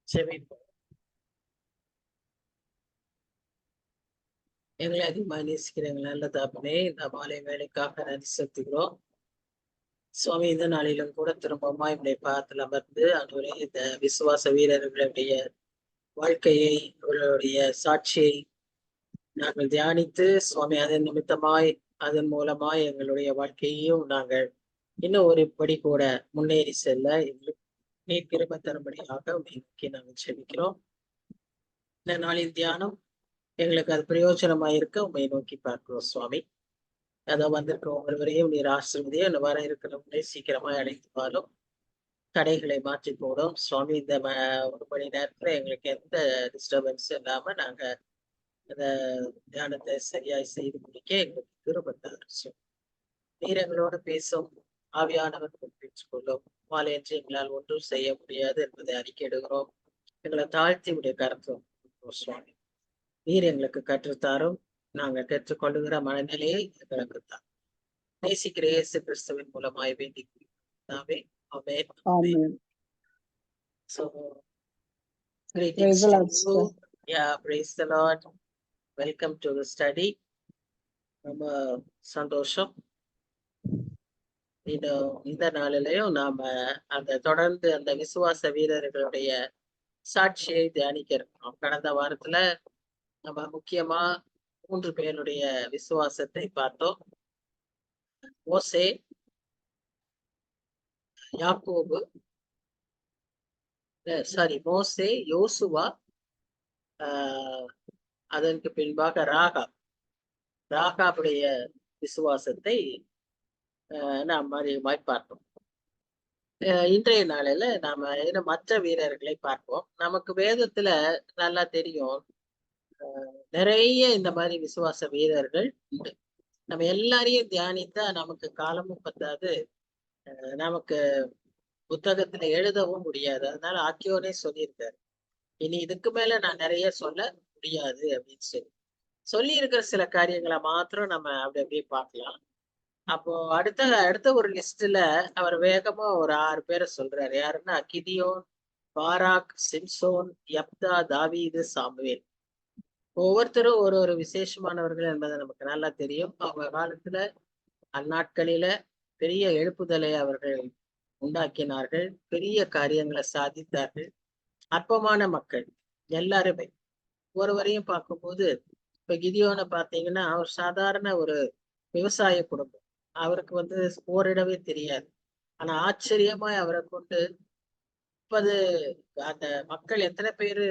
ஜெபிப்போம். எங்களை அதிகமாக நேசிக்கிற எங்கள் நல்ல தகப்பனே, இந்த மாலை வேலைக்காக நன்றி செலுத்துகிறோம். சுவாமி, இந்த நாளிலும் கூட திரும்பவுமா இப்படி பார்த்து அமர்ந்து ஆண்டவரே, இந்த விசுவாச வீரர்களுடைய வாழ்க்கையை, அவர்களுடைய சாட்சியை நாங்கள் தியானித்து, சுவாமி அதன் நிமித்தமாய், அதன் மூலமாய் எங்களுடைய வாழ்க்கையையும் நாங்கள் இன்னும் ஒரு படி கூட முன்னேறி செல்ல எங்களுக்கு நீர் கிருபை தரும்படியாக உம்மை நோக்கி நாங்கள் ஜெபிக்கிறோம். இந்த நாளின் தியானம் எங்களுக்கு அது பிரயோஜனமா இருக்க உண்மை நோக்கி பார்க்கிறோம் சுவாமி. அதோ வந்திருக்கிற ஒவ்வொருவரையும் நீர் ஆசீர்வதியும். இந்த வர இருக்கிறவங்களே சீக்கிரமாய் அழைத்து வாரும். தடைகளை மாற்றி போடும் சுவாமி. இந்த ஒரு மணி நேரத்துல எங்களுக்கு எந்த டிஸ்டர்பன்ஸ் இல்லாம நாங்க அந்த தியானத்தை சரியாய் செய்து முடிக்க எங்களுக்கு கிருபை தாரும். நீர் எங்களோடு பேசும், ஆவியானவர் பொறுப்பேற்றுக் கொள்ளும். மாலையன்று எங்களால் ஒன்றும் செய்ய முடியாது என்பதை அறிக்கையிடுகிறோம். எங்களை தாழ்த்தி உடைய கருத்தும் சுவாமி. நீர் எங்களுக்கு கற்றுத்தாரும். நாங்கள் கற்றுக்கொள்ளுகிற மனநிலையை எங்களுக்கு தான் நேசிக்கிற இயேசு கிறிஸ்துவின் மூலமாய் வேண்டிக் கொள்கிறோம். ஆமென். Amen. So, greetings to you. Yeah, praise the Lord. Welcome to the study. ரொம்ப சந்தோஷம். இந்த நாளிலையும் நாம அந்த தொடர்ந்து அந்த விசுவாச வீரர்களுடைய சாட்சியை தியானிக்க இருக்கோம். கடந்த வாரத்துல நம்ம முக்கியமா 3 பேருடைய விசுவாசத்தை பார்த்தோம். மோசே, யாக்கோபு, மோசே, யோசுவா, அதற்கு பின்பாக ராகாபுடைய விசுவாசத்தை நாம் அதிகமாய் பார்த்தோம். இன்றைய நாளில நாம மற்ற வீரர்களை பார்ப்போம். நமக்கு வேதத்துல நல்லா தெரியும், நிறைய இந்த மாதிரி விசுவாச வீரர்கள் உண்டு. நம்ம எல்லாரையும் தியானித்தா நமக்கு காலமும் பத்தாது, நமக்கு புத்தகத்துல எழுதவும் முடியாது. அதனால ஆக்கியோனே சொல்லியிருக்காரு, இனி இதுக்கு மேல நான் நிறைய சொல்ல முடியாது அப்படின்னு சொல்லி இருக்கிற சில காரியங்களை மாத்திரம் நம்ம அப்படி அப்படியே பார்க்கலாம். அப்போ அடுத்த ஒரு லிஸ்ட்ல அவர் வேகமா ஒரு 6 பேரை சொல்றாரு. யாருன்னா கிதியோன், பாராக், சிம்சோன், யப்தா, தாவீது, சாமுவேல். ஒவ்வொருத்தரும் ஒரு விசேஷமானவர்கள் என்பது நமக்கு நல்லா தெரியும். அவங்க காலத்துல அந்நாட்களில பெரிய எழுப்புதலை அவர்கள் உண்டாக்கினார்கள். பெரிய காரியங்களை சாதித்தார்கள். அற்பமான மக்கள் எல்லாருமே. ஒருவரையும் பார்க்கும்போது, இப்ப கிதியோனை பார்த்தீங்கன்னா அவர் சாதாரண ஒரு விவசாய குடும்பம். அவருக்கு போரிடவே தெரியாது. ஆனா ஆச்சரியமாய் அவரை கொண்டு 30 அந்த மக்கள் எத்தனை பேரு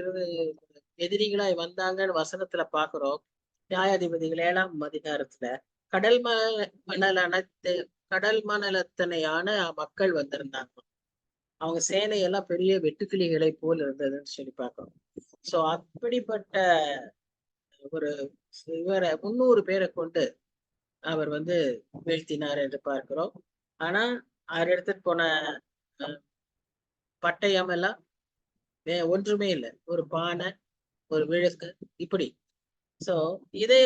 எதிரிகளாய் வந்தாங்கன்னு வசனத்துல பாக்குறோம். நியாயாதிபதிகள் 7ஆம் அதிகாரத்துல கடல் மணலத்தனையான மக்கள் வந்திருந்தாங்க. அவங்க சேனையெல்லாம் பெரிய வெட்டுக்கிளிகளை போல் இருந்ததுன்னு சொல்லி பார்க்கிறோம். சோ அப்படிப்பட்ட ஒரு 300 பேரை கொண்டு அவர் வீழ்த்தினார் என்று பார்க்கிறோம். ஆனா அவர் எடுத்துட்டு போன பட்டயம் எல்லாம் ஒன்றுமே இல்லை. ஒரு பானை, ஒரு விளக்கு, இப்படி. சோ இதை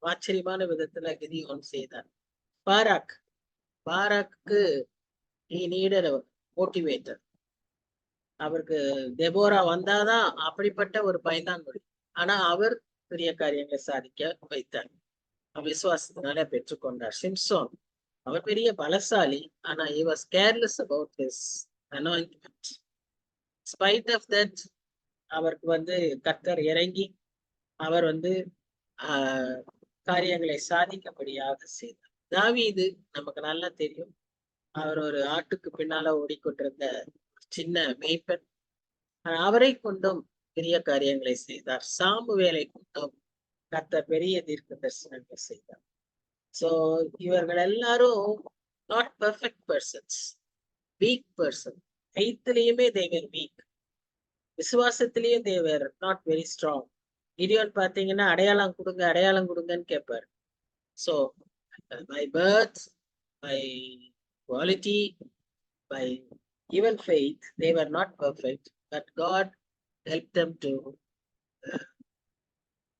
ஆச்சரியமான விதத்துல கிதியோன் செய்தார். பாராக்கு he needed a motivator. அவருக்கு தெபோரா வந்தாதான் அப்படிப்பட்ட ஒரு பயந்தாங்கொழி. ஆனா அவர் பெரிய காரியங்களை சாதிக்க வைத்தார். விசுவாசத்தினால பெற்றுக்கொண்டார். சிம்சோன், அவர் பெரிய பலசாலி. ஆனா he was careless about his anointment. Spite of that, அவருக்கு கர்த்தர் இறங்கி அவர் காரியங்களை சாதிக்கப்படியாக செய்தார். தாவீது நமக்கு நல்லா தெரியும். அவர் ஒரு ஆட்டுக்கு பின்னால ஓடிக்கொண்டிருந்த சின்ன மேய்ப்பன். அவரை கொண்டும் பெரிய காரியங்களை செய்தார். சாமுவேலை கொண்டும் கர்த்தர் பெரிய தீர்க்க தரிசனங்கள் செய்தார். சோ இவர்கள் எல்லாரும் not perfect persons, weak person. ஃபெய்த்லயுமே they were weak. விசுவாசத்திலேயும் they were not very strong. Gideon பாத்தீங்கன்னா அடையாளம் கொடுங்கன்னு கேட்பாரு. So by birth, by quality, by even faith, they were not perfect, but God helped them to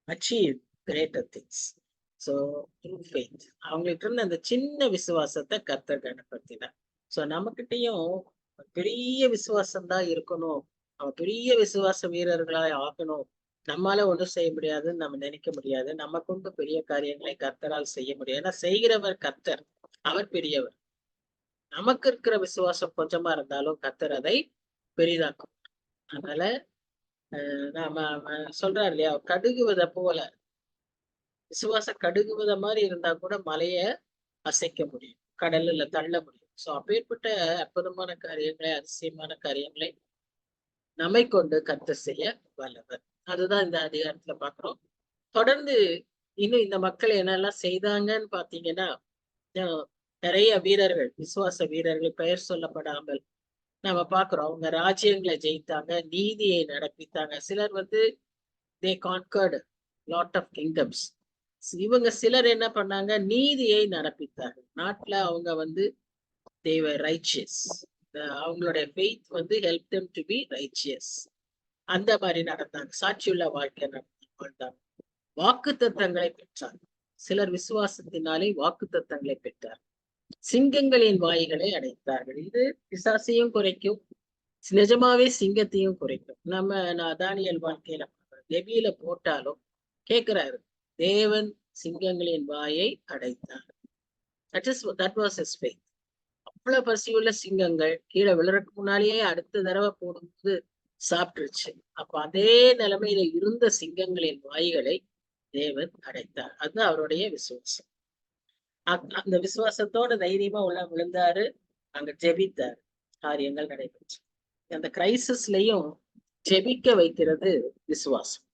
achieve greater things. So through faith, அவங்களுக்கு இருந்த அந்த சின்ன விசுவாசத்தை கர்த்தர் கனப்படுத்தினார். சோ நமக்கிட்டையும் பெரிய விசுவாசம் தான் இருக்கணும் அவன் பெரிய விசுவாச வீரர்களாய் ஆகணும். நம்மால ஒன்றும் செய்ய முடியாதுன்னு நம்ம நினைக்க முடியாது. நம்ம கொண்டு பெரிய காரியங்களை கர்த்தரால் செய்ய முடியும். ஏன்னா செய்கிறவர் கர்த்தர், அவர் பெரியவர். நமக்கு இருக்கிற விசுவாசம் கொஞ்சமா இருந்தாலும் கர்த்தர் அதை பெரிதாக்கும். அதனால நாம சொல்றாரு இல்லையா, கடுகு விதை போல விசுவாசம் கடுகு விதை மாதிரி இருந்தா கூட மலைய அசைக்க முடியும், கடல்ல தள்ள முடியும். சோ அப்பேற்பட்ட அற்புதமான காரியங்களை, அதிசயமான காரியங்களை நம்மை கொண்டு கர்த்தர் செய்ய வல்லவர். அதுதான் இந்த அதிகாரத்துல பாக்குறோம். தொடர்ந்து இன்னும் இந்த மக்கள் என்னெல்லாம் செய்தாங்கன்னு பாத்தீங்கன்னா, நிறைய வீரர்கள், விசுவாச வீரர்கள் பெயர் சொல்லப்படாமல் நம்ம பாக்குறோம். அவங்க ராஜ்யங்களை ஜெயித்தாங்க, நீதியை நடப்பித்தாங்க. சிலர் வந்து they conquered lot of kingdoms. இவங்க சிலர் என்ன பண்ணாங்க, நீதியை நடப்பித்தார்கள். நாட்டுல அவங்க வந்து they were righteous. அவங்களுடைய faith வந்து help them to be righteous. அந்த மாதிரி நடந்தாங்க, சாட்சியுள்ள வாழ்க்கை வாழ்ந்தாங்க. வாக்கு தத்தங்களை பெற்றார். சிலர் விசுவாசத்தினாலே வாக்கு தத்தங்களை பெற்றார். சிங்கங்களின் வாய்களை அடைத்தார்கள். இது பிசாசையும் குறைக்கும், நிஜமாவே சிங்கத்தையும் குறைக்கும். நான் தானியல் வாழ்க்கையில கெபியில போட்டாலும் கேட்கிறாரு, தேவன் சிங்கங்களின் வாயை அடைத்தார். that was his faith. அவ்வளவு பசியுள்ள சிங்கங்கள் கீழே விழுறதுக்கு முன்னாலேயே அடுத்த தடவை போடும்போது சாப்பிட்டுருச்சு. அப்ப அதே நிலைமையில இருந்த சிங்கங்களின் வாய்களை தேவன் அடைத்தார். அதுதான் அவருடைய விசுவாசம். அந்த விசுவாசத்தோட தைரியமா உள்ள விழுந்தாரு, அங்க ஜெபித்தார், காரியங்கள் நடைபெற்று. அந்த கிரைசிஸ்லயும் ஜெபிக்க வைக்கிறது விசுவாசம்.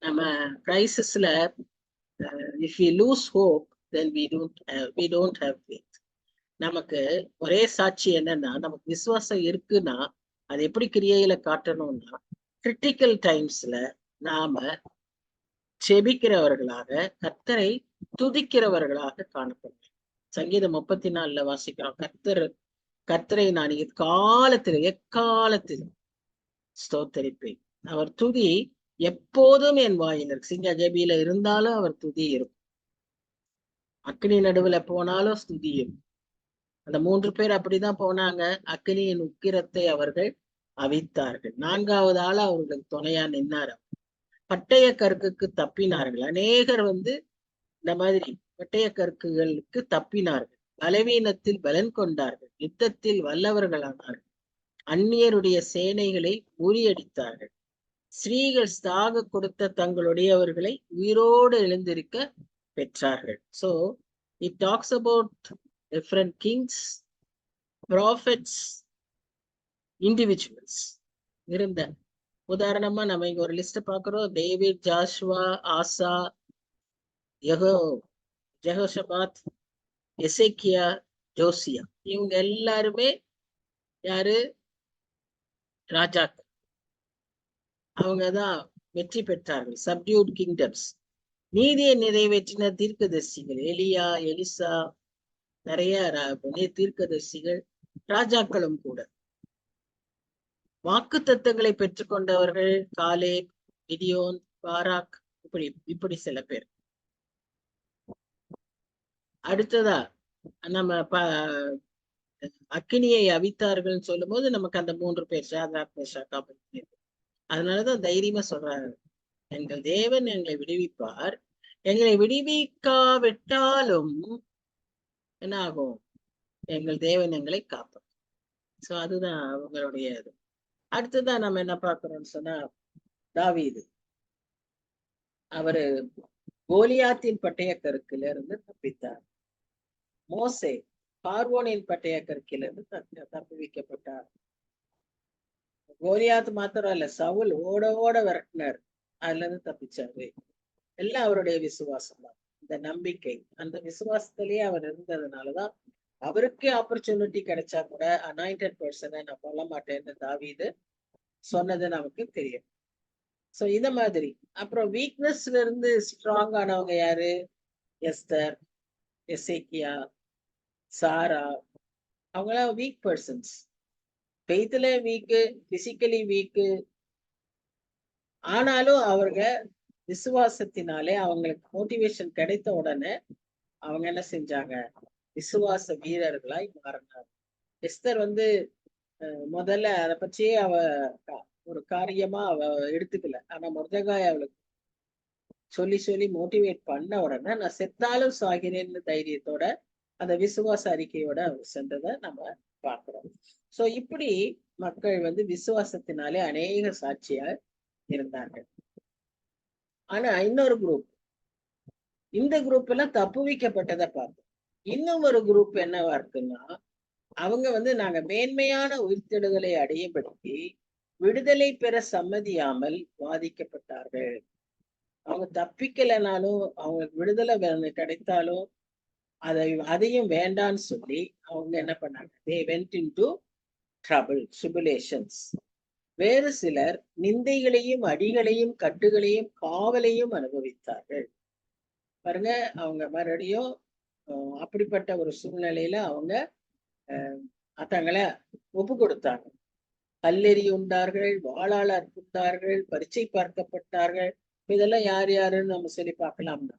நம்ம கிரைசிஸ்ல if we lose hope, then we don't have faith. நமக்கு ஒரே சாட்சி என்னன்னா, நமக்கு விசுவாசம் இருக்குன்னா அது எப்படி கிரியையில காட்டணும்னா, கிரிட்டிக்கல் டைம்ஸ்ல நாம ஜெபிக்கிறவர்களாக, கர்த்தரை துதிக்கிறவர்களாக காணப்படும். சங்கீதம் 34 வாசிக்கிறோம், கர்த்தரை நான் எக்காலத்திலும் ஸ்தோத்தரிப்பேன். அவர் துதி எப்போதும் என் வாயில் இருக்கு. சிங்க ஜெபியில இருந்தாலும் அவர் துதி இருக்கும், அக்னி நடுவுல போனாலும் ஸ்துதி இருக்கும். அந்த 3 பேர் அப்படிதான் போனாங்க. அக்னியின் உக்கிரத்தை அவர்கள் அவித்தார்கள். 4வது ஆளா அவர்களுக்கு துணையா நின்னார். பட்டய கற்குக்கு தப்பினார்கள். அநேகர் வந்து இந்த மாதிரி பட்டய கற்குகளுக்கு தப்பினார்கள். பலவீனத்தில் பலன் கொண்டார்கள், யுத்தத்தில் வல்லவர்களானார்கள், அந்நியருடைய சேனைகளை முறியடித்தார்கள். ஸ்ரீகள் சாக கொடுத்த தங்களுடையவர்களை உயிரோடு எழுந்திருக்க பெற்றார்கள். So it talks about different kings, prophets, individuals இருந்த. உதாரணமா நம்ம இங்க ஒரு லிஸ்ட் பாக்குறோம். டேவிட், ஜாஷுவா, ஆசா, ஜெகோஷபாத், எசேக்கியா, ஜோசியா, இவங்க எல்லாருமே யாரு? ராஜாக்கள். அவங்கதான் வெற்றி பெற்றார்கள், சப்டியூட் கிங்டம்ஸ். நீதியை நிறைவேற்றின தீர்க்கதரிசிகள் எலியா, எலிசா, நிறைய தீர்க்கதரிசிகள், ராஜாக்களும் கூட. வாக்கு தத்தங்களை பெற்றுக்கொண்டவர்கள் காலேப், கிடியோன், பாராக், இப்படி சில பேர். அடுத்ததா நம்ம அக்கினியை அவித்தார்கள் சொல்லும் போது நமக்கு அந்த 3 பேர் ஷாத்ராக், மேஷாக், ஆபேத்நேகோ. அதனாலதான் தைரியமா சொல்றாரு, எங்கள் தேவன் எங்களை விடுவிப்பார், எங்களை விடுவிக்காவிட்டாலும் என்ன ஆகும், எங்கள் தேவன் எங்களை காப்பார். சோ அதுதான் அவங்களுடைய இது. அடுத்ததான் நம்ம என்ன பார்க்கிறோம்னு சொன்னா, தாவீது அவரு கோலியாத்தின் பட்டய கருக்கில இருந்து தப்பித்தார். மோசே பார்வோனின் பட்டய கருக்கில இருந்து தப்புவிக்கப்பட்டார். கோலியாத் மாத்திரம் இல்ல, சவுல் ஓட ஓட விரட்டினார், அதுல இருந்து தப்பிச்சாரு. எல்லாம் அவருடைய விசுவாசம் தான், இந்த நம்பிக்கை. அந்த விசுவாசத்திலேயே அவர் இருந்ததுனாலதான் அவருக்கே ஆப்பர்ச்சுனிட்டி கிடைச்சா கூட அனாயிண்டட் பர்சனை நான் சொல்ல மாட்டேன்னு தாவீது சொன்னது நமக்கு தெரியும். சோ இந்த மாதிரி. அப்புறம் வீக்னஸ்ல இருந்து ஸ்ட்ராங் ஆனவங்க யாரு? எஸ்தர், எசேக்கியா, சாரா, அவங்களாம் வீக் பர்சன்ஸ். ஃபெய்த்ல வீக்கு, பிசிக்கலி வீக்கு. ஆனாலும் அவங்க விசுவாசத்தினாலே அவங்களுக்கு மோட்டிவேஷன் கிடைத்த உடனே அவங்க என்ன செஞ்சாங்க? விசுவாச வீரர்களாய் மாறினார். எஸ்தர் வந்து முதல்ல அதை பற்றியே அவ ஒரு காரியமா அவ எடுத்துக்கல. ஆனா மொர்தெகாய் அவளுக்கு சொல்லி சொல்லி மோட்டிவேட் பண்ண உடனே நான் செத்தாலும் சாகிறேன்னு தைரியத்தோட அந்த விசுவாச அறிக்கையோட அவர் சென்றதை நம்ம பார்க்கிறோம். சோ இப்படி மக்கள் வந்து விசுவாசத்தினாலே அநேக சாட்சியா இருந்தார்கள். ஆனா இன்னொரு குரூப், இந்த குரூப் எல்லாம் தப்பு வைக்கப்பட்டதை பார்த்தோம். இன்னும் ஒரு குரூப் என்னவா இருக்குன்னா, அவங்க வந்து நாங்க மேன்மையான உயிர்த்தெழுதலை அடையும்படிக்கு விடுதலை பெற சம்மதியாமல் வாதிக்கப்பட்டார்கள். அவங்க தப்பிக்கலைனாலும் அவங்களுக்கு விடுதலை கிடைத்தாலும் அதையும் வேண்டான்னு சொல்லி அவங்க என்ன பண்ணாங்க, they went into trouble, tribulations. வேறு சிலர் நிந்தைகளையும் அடிகளையும் கட்டுகளையும் காவலையும் அனுபவித்தார்கள். பாருங்க, அவங்க மறுபடியும் அப்படிப்பட்ட ஒரு சூழ்நிலையில அவங்க தங்களை ஒப்பு கொடுத்தாங்க. கல்லெறி உண்டார்கள், வாளால் அற்புத்தார்கள், பரீட்சை பார்க்கப்பட்டார்கள். இதெல்லாம் யார் யாருன்னு நம்ம சொல்லி பார்க்கலாம்னா,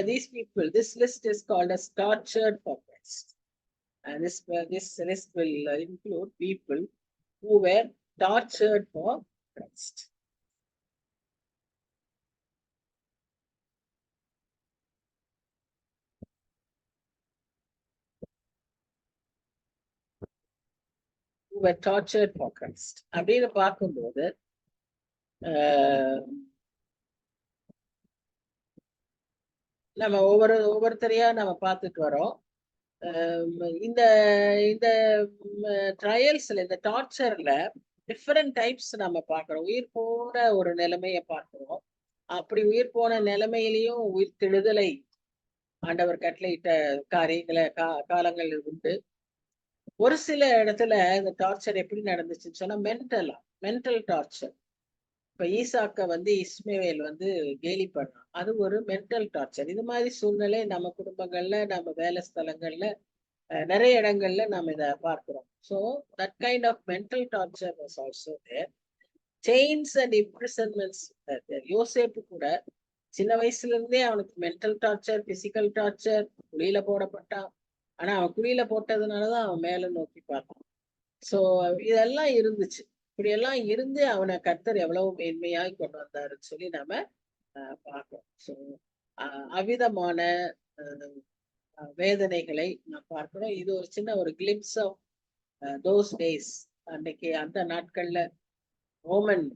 these people, this list is called as tortured for Christ. And this list will include people who were tortured for Christ. Who were tortured for Christ. அப்படின்னு பார்க்கும்போது நம்ம ஒவ்வொருத்தரையா நம்ம பார்த்துட்டு வரோம். இந்த இந்த ட்ரையல்ஸ்ல, இந்த டார்ச்சர்ல டிஃபரெண்ட் டைப்ஸ் நம்ம பார்க்கிறோம். உயிர் போன ஒரு நிலைமைய பார்க்கிறோம். அப்படி உயிர் போன நிலைமையிலையும் உயிர் தெழுதலை ஆண்டவர் கட்டளையிட்ட காரியங்களை காலங்கள் உண்டு. ஒரு சில இடத்துல இந்த டார்ச்சர் எப்படி நடந்துச்சுன்னு சொன்னா மென்டல் டார்ச்சர். இப்ப ஈசாக்க வந்து இஸ்மவேல் வந்து கேலி பண்ணான், அது ஒரு மென்டல் டார்ச்சர். இது மாதிரி சூழ்நிலை நம்ம குடும்பங்கள்ல, நம்ம வேலை ஸ்தலங்கள்ல, நிறைய இடங்கள்ல நாம இதை பார்க்கிறோம். So that kind of mental torture was also there. Chains and imprisonments. Joseph கூட சின்ன வயசுல இருந்தே அவனுக்கு மென்டல் டார்ச்சர், பிசிக்கல் டார்ச்சர், குழியில போடப்பட்டான். ஆனா அவன் குழியில போட்டதுனாலதான் அவன் மேல நோக்கி பார்த்தான். சோ இதெல்லாம் இருந்துச்சு. இப்படி எல்லாம் இருந்து அவனை கர்த்தர் எவ்வளவு மேன்மையாய் கொண்டு வந்தாருன்னு சொல்லி நாம பார்க்கிறோம். ஸோ அவ்விதமான வேதனைகளை நாம் பார்க்கிறோம். இது ஒரு சின்ன ஒரு கிளிம்ஸ் ஆஃப் தோஸ் டேஸ். அன்னைக்கு அந்த நாட்கள்ல ரோமன்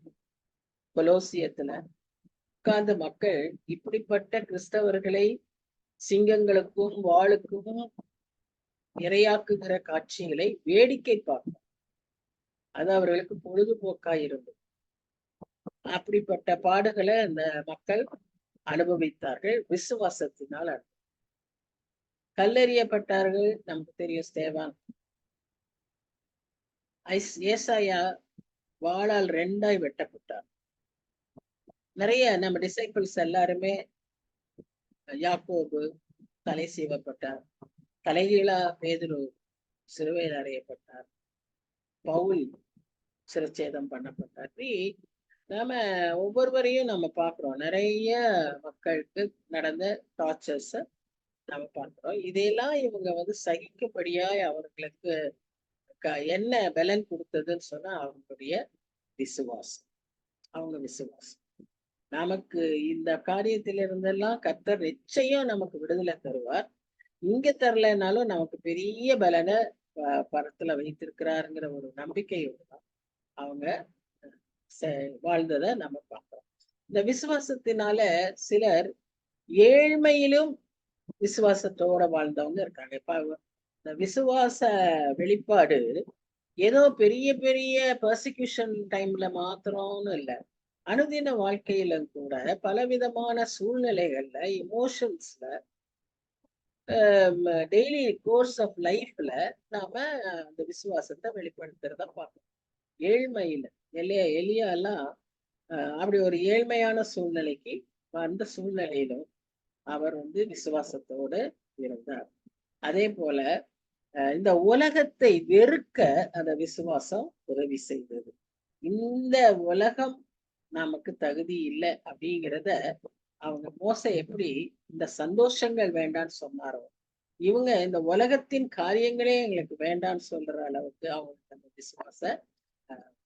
கொலோசியத்துல உட்கார்ந்த மக்கள் இப்படிப்பட்ட கிறிஸ்தவர்களை சிங்கங்களுக்கும் வாளுக்கும் இரையாக்குகிற காட்சிகளை வேடிக்கை பார்க்கும். அது அவர்களுக்கு பொழுதுபோக்காய் இருந்தது. அப்படிப்பட்ட பாடுகளை அந்த மக்கள் அனுபவித்தார்கள். விசுவாசத்தினால் கல்லெறியப்பட்டார்கள். நமக்கு தெரியும் ஸ்தேவான். ஏசாயா வாளால் 2 வெட்டப்பட்டார். நிறைய நம்ம டிசைபிள்ஸ் எல்லாருமே, யாக்கோபு தலை சீவப்பட்டார், தலைகீழா பேதுரு சிலுவையில் அறையப்பட்டார், பவுல் சிரச்சேதம் பண்ணப்பட்டார். நாம ஒவ்வொருவரையும் நம்ம பார்க்கிறோம். நிறைய மக்களுக்கு நடந்த டார்ச்சர்ஸ நம்ம பார்க்கிறோம். இதையெல்லாம் இவங்க வந்து சகிக்கும்படியாய் அவர்களுக்கு என்ன பலன் கொடுத்ததுன்னு சொன்னா அவங்களுடைய விசுவாசம். அவங்க விசுவாசம் நமக்கு இந்த காரியத்திலிருந்தெல்லாம் கர்த்தர் நிச்சயம் நமக்கு விடுதலை தருவார். இங்க தரலைனாலும் நமக்கு பெரிய பலனை பரத்துல வைத்திருக்கிறாருங்கிற ஒரு நம்பிக்கையோடு தான் அவங்க வாழ்ந்ததை நம்ம பார்க்கிறோம். இந்த விசுவாசத்தினால சிலர் ஏழ்மையிலும் விசுவாசத்தோட வாழ்ந்தவங்க இருக்காங்க. இப்ப இந்த விசுவாச வெளிப்பாடு ஏதோ பெரிய பெரிய பர்சிக்யூஷன் டைம்ல மாத்திரம்னு இல்லை, அனுதின வாழ்க்கையில கூட பலவிதமான சூழ்நிலைகள்ல, இமோஷன்ஸ்ல, டெய்லி கோர்ஸ் ஆஃப் லைஃப்ல நாம அந்த விசுவாசத்தை வெளிப்படுத்துறத பார்க்கணும். ஏழ்மையில எலியா எல்லாம் அப்படி ஒரு ஏழ்மையான சூழ்நிலைக்கு அந்த சூழ்நிலையிலும் அவர் வந்து விசுவாசத்தோடு இருந்தார். அதே போல இந்த உலகத்தை வெறுக்க அந்த விசுவாசம் உதவி செய்தது. இந்த உலகம் நமக்கு தகுதி இல்லை அப்படிங்கிறத அவங்க மோச எப்படி இந்த சந்தோஷங்கள் வேண்டான்னு சொன்னாரோ, இவங்க இந்த உலகத்தின் காரியங்களே எங்களுக்கு வேண்டாம்னு சொல்ற அளவுக்கு அவங்களுக்கு அந்த விசுவாச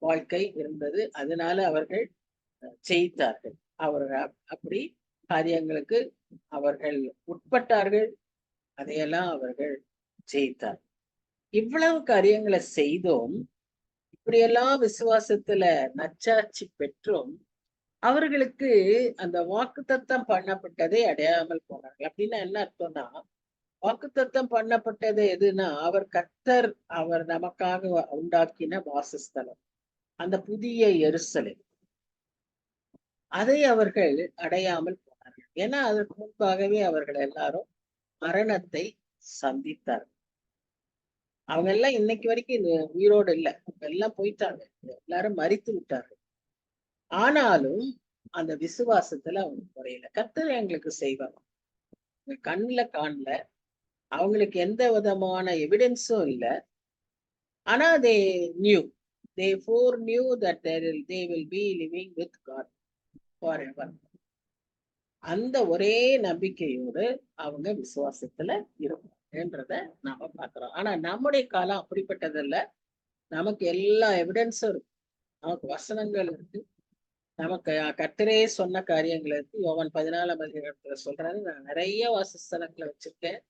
வாழ்க்கை இருந்தது. அதனால அவர்கள் ஜெயித்தார்கள். அவர்கள் அப்படி காரியங்களுக்கு அவர்கள் உட்பட்டார்கள். அதையெல்லாம் அவர்கள் ஜெயித்தார். இவ்வளவு காரியங்களை செய்தோம், இப்படியெல்லாம் விசுவாசத்துல நச்சாட்சி பெற்றும் அவர்களுக்கு அந்த வாக்குத்தத்தம் பண்ணப்பட்டதை அடையாமல் போனார்கள். அப்படின்னா என்ன அர்த்தம்னா, வாக்குத்தத்தம் பண்ணப்பட்டது எதுனா, அவர் கர்த்தர், அவர் நமக்காக உண்டாக்கின வாசஸ்தலம், அந்த புதிய எருசலேம், அதை அவர்கள் அடையாமல் போனார்கள். ஏன்னா அதற்கு முன்பாகவே அவர்கள் எல்லாரும் மரணத்தை சந்தித்தார்கள். அவங்க எல்லாம் இன்னைக்கு வரைக்கும் உயிரோடு இல்லை, எல்லாம் போயிட்டாங்க, எல்லாரும் மரித்து விட்டார்கள். ஆனாலும் அந்த விசுவாசத்துல அவங்க குறையல. கர்த்தர் எங்களுக்கு செய்வாங்க, கண்ணுல காணல, அவங்களுக்கு எந்த விதமான எவிடன்ஸும் இல்லை. ஆனா they foreknew that they will be living with God forever. அந்த ஒரே நம்பிக்கையோடு அவங்க விசுவாசத்துல இருக்கும்ன்றத நாம பாக்குறோம். ஆனா நம்முடைய காலம் அப்படிப்பட்டதல்ல. நமக்கு எல்லா எவிடன்ஸும் இருக்கு, நமக்கு வசனங்கள் இருக்கு, நமக்கு கர்த்தரே சொன்ன காரியங்கள் இருக்கு. யோவான் 14 சொல்றாரு, நான் நிறைய வாசஸ்தலங்களை வச்சிருக்கேன்,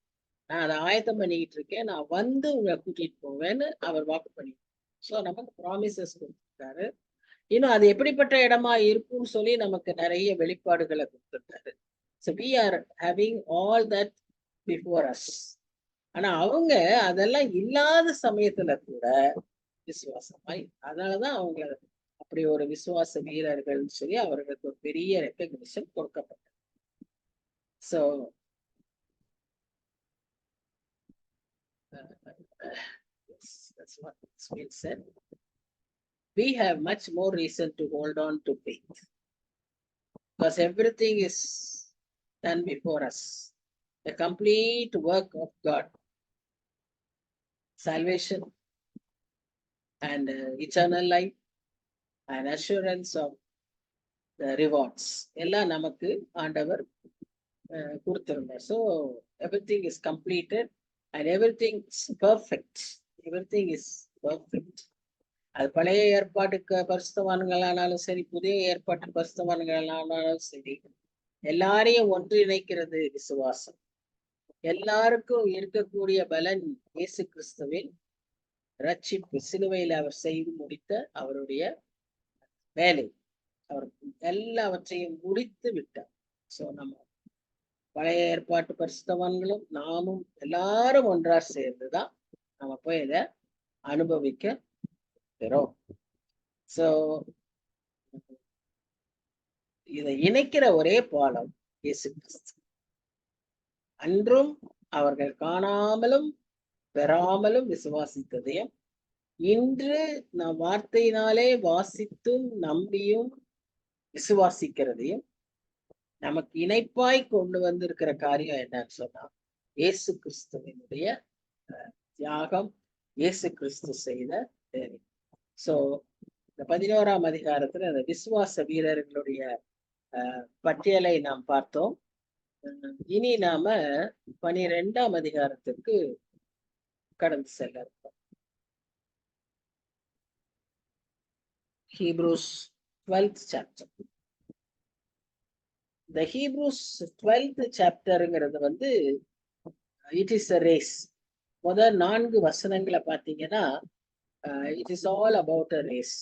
நான் அதை ஆயத்தம் பண்ணிக்கிட்டு இருக்கேன், நான் வந்து உங்களை கூட்டிட்டு போவேன்னு அவர் வாக்கு பண்ணி. ஸோ நமக்கு ப்ராமிசஸ் கொடுத்துருக்காரு. இன்னும் அது எப்படிப்பட்ட இடமா இருக்கும்னு சொல்லி நமக்கு நிறைய வெளிப்பாடுகளை கொடுத்துருக்காரு. So we are having all that before us. ஆனா அவங்க அதெல்லாம் இல்லாத சமயத்துல கூட விசுவாசமாய், அதனாலதான் அவங்க அப்படி ஒரு விசுவாச வீரர்கள் சொல்லி அவர்களுக்கு ஒரு பெரிய ரெக்கக்னிஷன் கொடுக்கப்பட்டது. So that's what it's been said. We have much more reason to hold on to faith because everything is done before us. The complete work of God, salvation and eternal life and assurance of the rewards, எல்லாம் நமக்கு ஆண்டவர் கொடுத்திருந்தார். So everything is completed and everything is perfect. Everything is perfect. அது பழைய ஏற்பாட்டுக்கு பரிசுத்தவான்களானாலும் சரி, புதிய ஏற்பாட்டு பரிசுத்தவான்களானாலும் சரி, எல்லாரையும் ஒன்றிணைக்கிறது விசுவாசம். எல்லாருக்கும் இருக்கக்கூடிய பலன் இயேசு கிறிஸ்துவின் ரட்சிப்பு, சிலுவையில் அவர் செய்து முடித்த அவருடைய வேலை, அவர் எல்லாவற்றையும் முடித்து விட்டார். ஸோ நம்ம பழைய ஏற்பாட்டு பரிசுத்தவான்களும் நாமும் எல்லாரும் ஒன்றா சேர்ந்துதான் நம்ம போய் இதை அனுபவிக்க பெறும். ஸோ இதை இணைக்கிற ஒரே பாலம் இயேசு கிறிஸ்து. அன்றும் அவர்கள் காணாமலும் பெறாமலும் விசுவாசித்ததையும், இன்று நாம் வார்த்தையினாலே வாசித்தும் நம்பியும் விசுவாசிக்கிறதையும் நமக்கு இணைப்பாய் கொண்டு வந்திருக்கிற காரியம் என்னன்னு சொன்னா, இயேசு கிறிஸ்துவனுடைய தியாகம், இயேசு கிறிஸ்து செய்த வேலை. சோ இந்த 11ஆம் அதிகாரத்துல அந்த விசுவாச வீரர்களுடைய பட்டியலை நாம் பார்த்தோம். இனி நாம 12ஆம் அதிகாரத்திற்கு கடந்து செல்ல இருக்கோம். Hebrews 12th chapter. இந்த Hebrews 12th chapterங்கிறது வந்து it is a race. முதல் 4 வசனங்களை பார்த்தீங்கன்னா it is all about a race.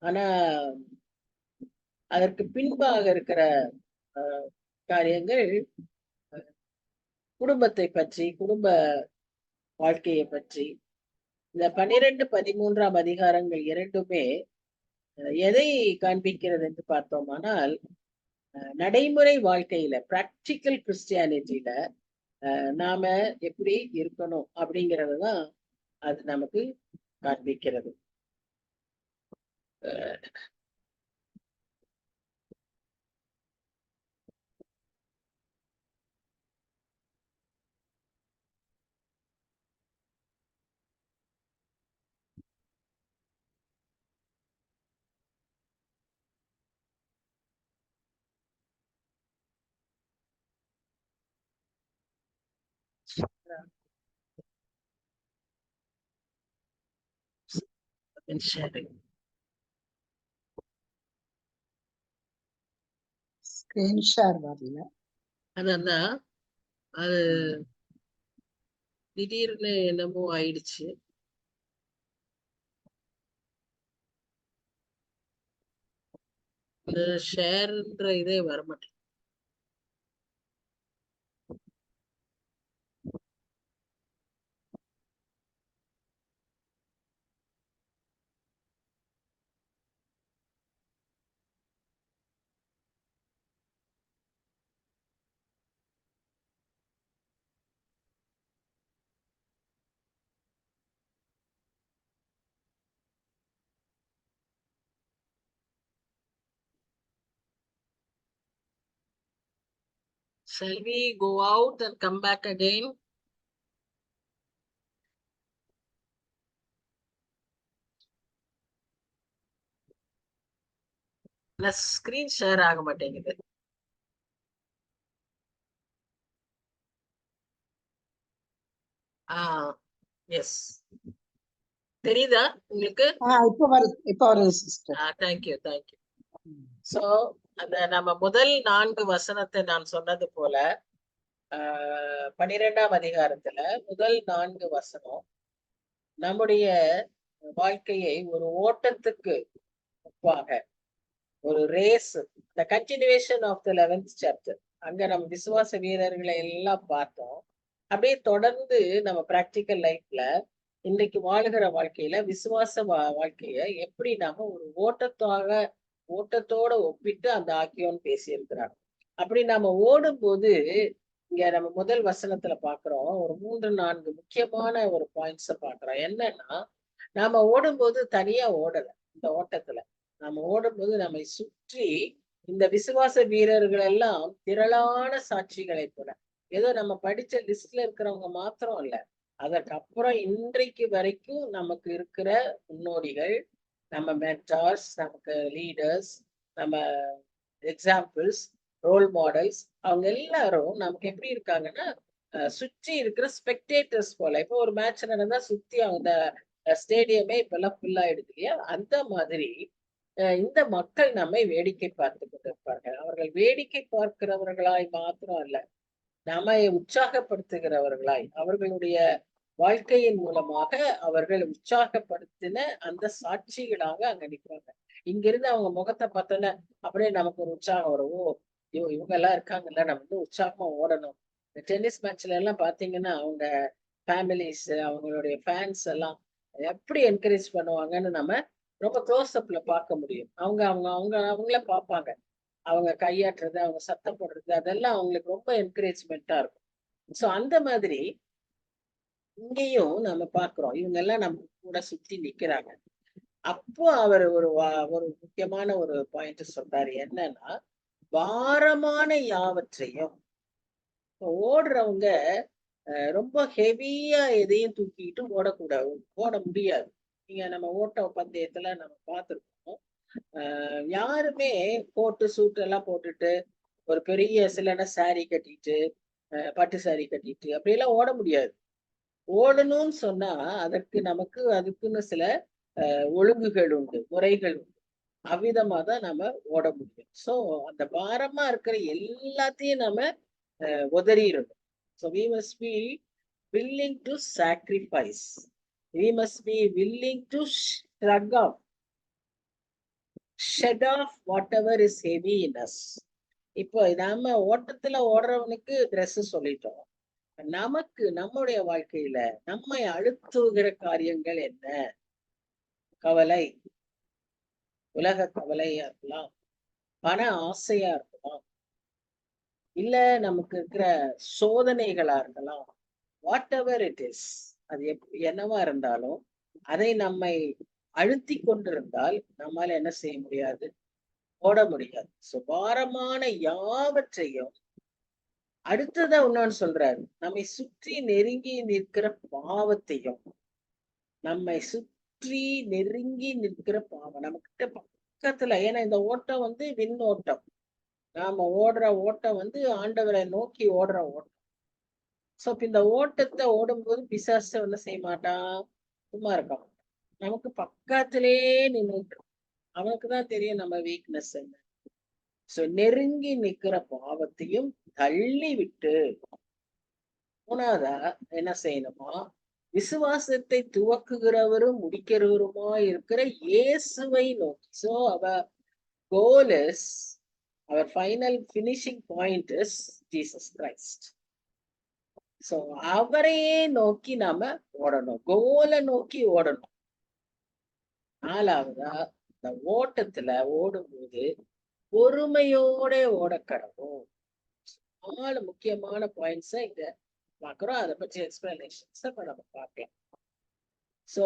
ஆனா அதற்கு பின்பாக இருக்கிற காரியங்கள் குடும்பத்தை பற்றி, குடும்ப வாழ்க்கையை பற்றி. இந்த 12, 13ஆம் அதிகாரங்கள் இரண்டுமே எதை காண்பிக்கிறது என்று பார்த்தோமானால், நடைமுறை வாழ்க்கையில, பிராக்டிக்கல் கிறிஸ்டியானிட்டியில நாம எப்படி இருக்கணும் அப்படிங்கிறது தான் அது நமக்கு காண்பிக்கிறது. and sharing. Screen share வரல. அதான் அது திடீர்னு என்னமோ ஆயிடுச்சு. இந்த ஷேர்ன்ற இதே வரமாட்டேன். Shall we go out and come back again? Screen share ஆக மாட்டேங்குது. எஸ், தெரியுதா உங்களுக்கு? இப்ப வருது சிஸ்டர். தேங்க்யூ. சோ அந்த நம்ம முதல் 4 வசனத்தை நான் சொன்னது போல 12ஆம் அதிகாரத்துல முதல் 4 வசனம் நம்முடைய வாழ்க்கையை ஒரு ஓட்டத்துக்கு ஒப்பாக, ஒரு race, the continuation of the 11th chapter. அங்க நம்ம விசுவாச வீரர்களை எல்லாம் பார்த்தோம். அப்படியே தொடர்ந்து நம்ம பிராக்டிக்கல் லைஃப்ல இன்றைக்கு வாழுகிற வாழ்க்கையில விசுவாச வாழ்க்கைய எப்படி நாம ஒரு ஓட்டத்தோட ஒப்பிட்டு அந்த ஆக்கியோன்னு பேசியிருக்கிறாங்க. அப்படி நாம ஓடும்போது இங்க நம்ம முதல் வசனத்துல பாக்குறோம், ஒரு 3-4 முக்கியமான ஒரு பாயிண்ட்ஸ பாக்குறோம். என்னன்னா, நாம ஓடும்போது தனியா ஓடல. இந்த ஓட்டத்துல நாம ஓடும்போது நம்மை சுற்றி இந்த விசுவாச வீரர்கள் எல்லாம் திரளான சாட்சிகளை போல, ஏதோ நம்ம படிச்ச லிஸ்ட்ல இருக்கிறவங்க மாத்திரம் இல்ல, அதற்கப்புறம் இன்றைக்கு வரைக்கும் நமக்கு இருக்கிற முன்னோடிகள், நம்ம மென்டார்ஸ், நமக்கு லீடர்ஸ், நம்ம எக்ஸாம்பிள்ஸ், ரோல் மாடல்ஸ், அவங்க எல்லாரும் நமக்கு எப்படி இருக்காங்கன்னா சுற்றி இருக்கிற ஸ்பெக்டேட்டர்ஸ் போல. இப்போ ஒரு மேட்ச் நடந்தா சுத்தி அவங்க ஸ்டேடியமே இப்பெல்லாம் ஃபுல் ஆயிடுது இல்லையா? அந்த மாதிரி இந்த மக்கள் நம்மை வேடிக்கை பார்த்து கொண்டிருப்பார்கள். அவர்கள் வேடிக்கை பார்க்கிறவர்களாய் மாத்திரம் அல்ல, நம்மை உற்சாகப்படுத்துகிறவர்களாய், அவர்களுடைய வாழ்க்கையின் மூலமாக அவர்கள் உற்சாகப்படுத்தின அந்த சாட்சிகளாக அங்க நிற்கிறாங்க. இங்கிருந்து அவங்க முகத்தை பார்த்தோன்னா அப்படியே நமக்கு ஒரு உற்சாகம் வரும். ஓ, இவங்க எல்லாம் இருக்காங்கல்ல, நம்ம வந்து உற்சாகமா ஓடணும். இந்த டென்னிஸ் மேட்ச்ல எல்லாம் பாத்தீங்கன்னா அவங்க ஃபேமிலிஸ், அவங்களுடைய ஃபேன்ஸ் எல்லாம் எப்படி என்கரேஜ் பண்ணுவாங்கன்னு நம்ம ரொம்ப க்ளோஸ் அப்ல பார்க்க முடியும். அவங்க அவங்க அவங்க அவங்கள பார்ப்பாங்க, அவங்க கையாட்டுறது, அவங்க சத்தம் போடுறது, அதெல்லாம் அவங்களுக்கு ரொம்ப என்கரேஜ்மெண்டா இருக்கும். சோ அந்த மாதிரி இங்கேயும் நம்ம பாக்குறோம், இவங்க எல்லாம் நம்ம கூட சுத்தி நிக்கிறாங்க. அப்போ அவர் ஒரு முக்கியமான ஒரு பாயிண்ட் சொல்றாரு. என்னன்னா, பாரமான யாவற்றையும், ஓடுறவங்க ரொம்ப ஹெவியா எதையும் தூக்கிட்டு ஓடக்கூடாது, ஓட முடியாது. நீங்க நம்ம ஓட்ட பந்தயத்துல நம்ம பார்த்திருக்கோம், யாருமே கோட்டு சூட்டு எல்லாம் போட்டுட்டு ஒரு பெரிய சிலன சாரி கட்டிட்டு பட்டு சாரி கட்டிட்டு அப்படியெல்லாம் ஓட முடியாது. ஓடணும்னு சொன்னா அதுக்குன்னு சில ஒழுங்குகள் உண்டு, முறைகள் உண்டு. அவ்விதமா தான் நம்ம ஓட முடியும். சோ அந்த பாரமா இருக்கிற எல்லாத்தையும் நம்ம உதறிடணும். So we must be willing to sacrifice. We must be willing to shed off whatever is heavy in us. இப்போ நாம ஓட்டத்துல ஓடுறவனுக்கு ட்ரெஸ் சொல்லிட்டோம். நமக்கு நம்முடைய வாழ்க்கையில நம்மை அழுத்துகிற காரியங்கள் என்ன? கவலை, உலக கவலையா இருக்கலாம், பண ஆசையா இருக்கலாம், இல்ல நமக்கு இருக்கிற சோதனைகளா இருக்கலாம். வாட் எவர் இட் இஸ், அது என்னவா இருந்தாலும் அதை நம்மை அழுத்தி கொண்டிருந்தால் நம்மால என்ன செய்ய முடியாது? ஓட முடியாது. சுபாரமான யாவற்றையும், அடுத்ததா இன்னொன்னு சொல்றாரு, நம்மை சுற்றி நெருங்கி நிற்கிற பாவத்தையும். நம்மை சுற்றி நெருங்கி நிற்கிற பாவம் நம்ம கிட்ட பக்கத்துல, ஏன்னா இந்த ஓட்டம் வந்து விண் ஓட்டம், நாம ஓடுற ஓட்டம் வந்து ஆண்டவரை நோக்கி ஓடுற ஓட்டம். சோ இந்த ஓட்டத்தை ஓடும்போது பிசாசு என்ன செய்ய மாட்டான்? சும்மா இருக்க மாட்டான். நமக்கு பக்கத்திலே நின்னுட்டு அவனுக்குதான் தெரியும் நம்ம வீக்னஸ் என்ன. சோ நெருங்கி நிக்கிற பாவத்தையும் தள்ளி விட்டு, மூணாவதா என்ன செய்யணுமா, விசுவாசத்தை துவக்குகிறவரும் முடிக்கிறவருமா இருக்கிற இயேசுவை நோக்கி. சோ அவர் goal is, our final finishing point is Jesus Christ. So அவரையே நோக்கி நாம ஓடணும், கோலை நோக்கி ஓடணும். நாலாவதா, இந்த ஓட்டத்துல ஓடும்போது பொறுமையோட ஓடக்கடவும். 4 முக்கியமான பாயிண்ட்ஸ் இங்க பாக்குறோம். அதை பற்றி எக்ஸ்பிளனேஷன்ஸ் இப்ப நம்ம பார்க்கலாம். சோ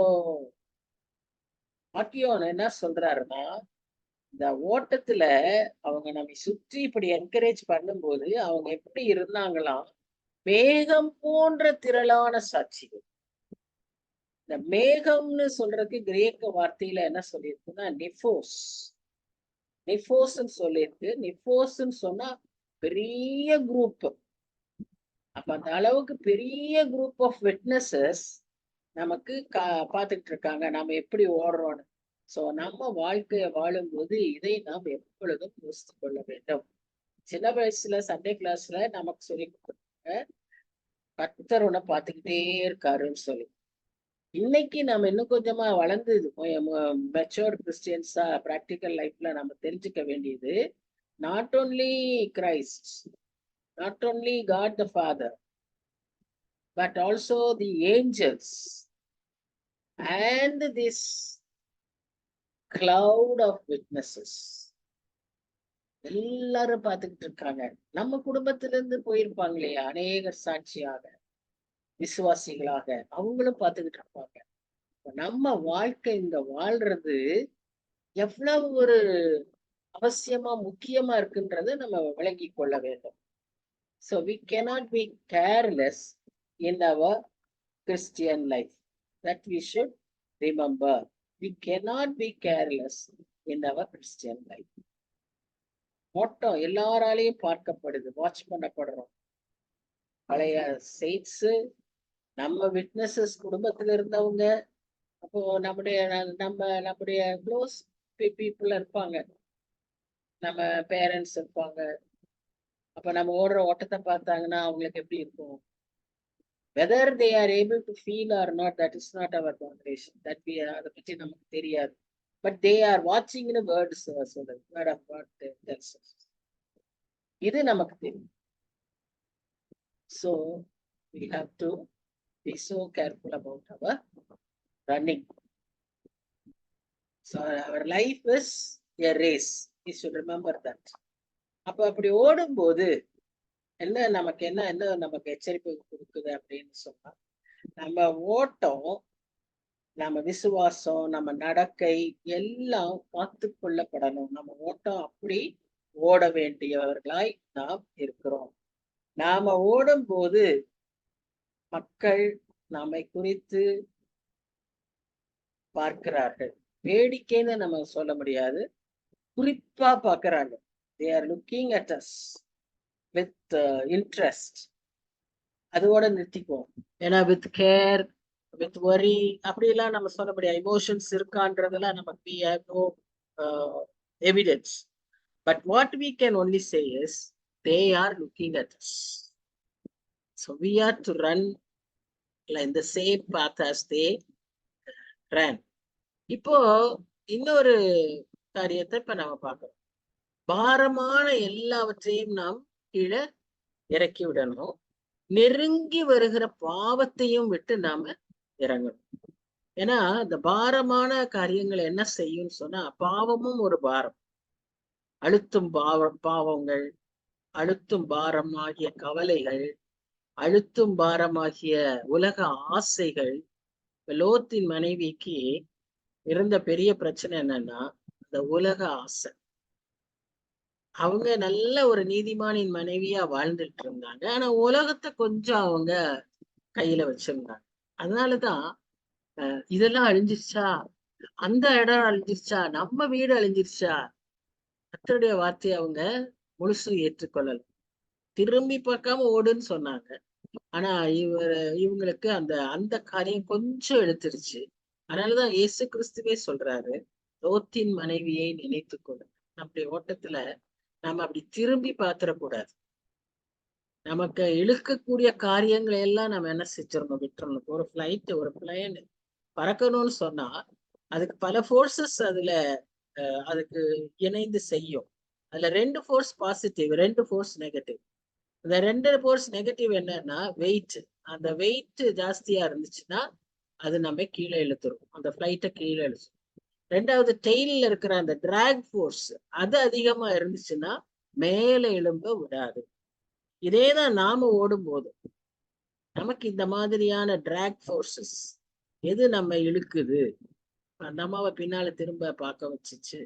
ஆக்கியோன் என்ன சொல்றாருன்னா, இந்த ஓட்டத்துல அவங்க நம்ம சுற்றி இப்படி என்கரேஜ் பண்ணும்போது அவங்க எப்படி இருந்தாங்களாம், மேகம் போன்ற திரளான சாட்சிகள். இந்த மேகம்னு சொல்றதுக்கு கிரேக்க வார்த்தையில என்ன சொல்லியிருக்குன்னா நிஃபோஸ். நிஃபோஸ்ன்னு சொல்லியிருக்கு. நிஃபோஸ்ன்னு சொன்னா பெரிய குரூப். அப்ப அந்த அளவுக்கு பெரிய குரூப் ஆஃப் விட்னஸஸ் நமக்கு பார்த்துக்கிட்டு இருக்காங்க நம்ம எப்படி ஓடுறோம்னு. சோ நம்ம வாழ்க்கையை வாழும்போது இதை நாம் எப்பொழுதும் யோசித்து கொள்ள வேண்டும். சின்ன வயசுல சண்டே கிளாஸ்ல நமக்கு சொல்லி கொடுத்தாங்க, கர்த்தர் உன்னை பார்த்துக்கிட்டே இருக்காருன்னு சொல்லி. இன்னைக்கு நம்ம இன்னும் கொஞ்சமா வளர்ந்து மெச்சூர்ட் கிறிஸ்டியன்ஸா பிராக்டிக்கல் லைஃப்ல நம்ம தெரிஞ்சுக்க வேண்டியது, not only Christ, not only God the Father, but also the angels and this cloud of witnesses. எல்லாரும் பார்த்துக்கிட்டு இருக்காங்க. நம்ம குடும்பத்திலிருந்து போயிருப்பாங்க இல்லையா அநேகர் சாட்சியாக, விசுவாசிகளாக, அவங்களும் பார்த்துக்கிட்டு இருப்பாங்க. நம்ம வாழ்க்கை இங்க வாழ்றது எவ்வளவு ஒரு அவசியமா முக்கியமா இருக்குன்றதை நம்ம விளங்கி கொள்ள வேண்டும். So we cannot be careless in our Christian life. That we should remember. We cannot be careless in our Christian life. மொத்தம் எல்லாராலையும் பார்க்கப்படுது, வாட்ச் பண்ணப்படுறோம். பழைய செயின்ஸ், நம்ம விட்னஸஸ் குடும்பத்துல இருந்தவங்க, அப்போ நம்முடைய க்ளோஸ் பீப்புள் இருப்பாங்க, நம்ம பேரண்ட்ஸ் இருப்பாங்க. அப்ப நம்ம ஓடுற ஓட்டத்தை பார்த்தாங்கன்னா அவங்களுக்கு எப்படி இருக்கும்? Whether they are able to feel or not, that is not our consideration. அதை பற்றி நமக்கு தெரியாது. But they are watching the words, so the word of God tells us. இது நமக்கு தெரியும். So we have to be so careful about our running. So our life is a race. We should remember that. அப்ப அப்படி ஓடும்போது என்ன நமக்கு எச்சரிப்பு கொடுக்குது அப்படின்னு சொன்னா, நம்ம ஓட்டம், நம்ம விசுவாசம், நம்ம நடக்கை எல்லாம் காத்து கொள்ளப்படணும். நம்ம ஓட்டம் அப்படி ஓட வேண்டியவர்களாய் நாம் இருக்கிறோம். நாம ஓடும்போது மக்கள் நம்மை குறித்து பார்க்கிறார்கள். வேடிக்கைன்னு நம்ம சொல்ல முடியாது, குறிப்பா பார்க்கிறாங்க. They are looking at us with interest. அதோட நிறுத்திக்குவோம். ஏன்னா with care, with worry அப்படியெல்லாம் நம்ம சொல்ல முடியாது. எமோஷன்ஸ் இருக்கான்றதெல்லாம் நமக்கு we have no evidence. But what we can only say is they are looking at us. So we are to run in the same path as they ran. இப்போ இன்னொரு காரியத்தை இப்ப நம்ம பார்க்கிறோம். பாரமான எல்லாவற்றையும் நாம் கீழே இறக்கி விடணும். நெருங்கி வருகிற பாவத்தையும் விட்டு நாம இறங்கணும். ஏன்னா இந்த பாரமான காரியங்கள் என்ன செய்யும் சொன்னா, பாவமும் ஒரு பாரம். அழுத்தும் பாவங்கள், அழுத்தும் பாரமாகிய கவலைகள், அழுத்தும் பாரமாகிய உலக ஆசைகள். லோத்தின் மனைவிக்கு இருந்த பெரிய பிரச்சனை என்னன்னா, இந்த உலக ஆசை. அவங்க நல்ல ஒரு நீதிமானின் மனைவியா வாழ்ந்துட்டு இருந்தாங்க. ஆனா உலகத்தை கொஞ்சம் அவங்க கையில வச்சிருந்தாங்க. அதனாலதான் இதெல்லாம் அழிஞ்சிருச்சா, அந்த இடம் அழிஞ்சிருச்சா, நம்ம வீடு அழிஞ்சிருச்சா, கர்த்தருடைய வார்த்தையை அவங்க முழுசு ஏற்றுக்கொள்ளல. திரும்பி பார்க்காம ஓடுன்னு சொன்னாங்க. ஆனா இவங்களுக்கு அந்த காரியம் கொஞ்சம் எடுத்துருச்சு. அதனாலதான் இயேசு கிறிஸ்துவே சொல்றாரு, லோத்தின் மனைவியை நினைத்துக் கொண்டு நம்முடைய ஓட்டத்துல நம்ம அப்படி திரும்பி பாத்திரக்கூடாது. நமக்கு இழுக்கக்கூடிய காரியங்களை எல்லாம் நம்ம என்ன செஞ்சிடணும், விட்டுறணும். ஒரு ஃபிளைட், ஒரு பிளேன் பறக்கணும்னு சொன்னா அதுக்கு பல ஃபோர்ஸஸ் அதுக்கு இணைந்து செய்யும். அதுல 2 ஃபோர்ஸ் பாசிட்டிவ், 2 ஃபோர்ஸ் நெகட்டிவ். இந்த 2 ஃபோர்ஸ் நெகட்டிவ் என்னன்னா வெயிட். அந்த வெயிட் ஜாஸ்தியா இருந்துச்சுன்னா அது நம்ம கீழே இழுத்துரும், அந்த ஃபிளைட்டை கீழே இழுத்துரும். 2வது டெய்ல இருக்கிற அந்த டிராக் ஃபோர்ஸ் அது அதிகமா இருந்துச்சுன்னா மேல எழும்ப விடாது. இதேதான் நாம ஓடும் போது நமக்கு இந்த மாதிரியான டிராக் ஃபோர்ஸஸ் எது நம்ம இழுக்குது, அந்த அம்மாவை பின்னால திரும்ப பார்க்க வச்சுச்சு,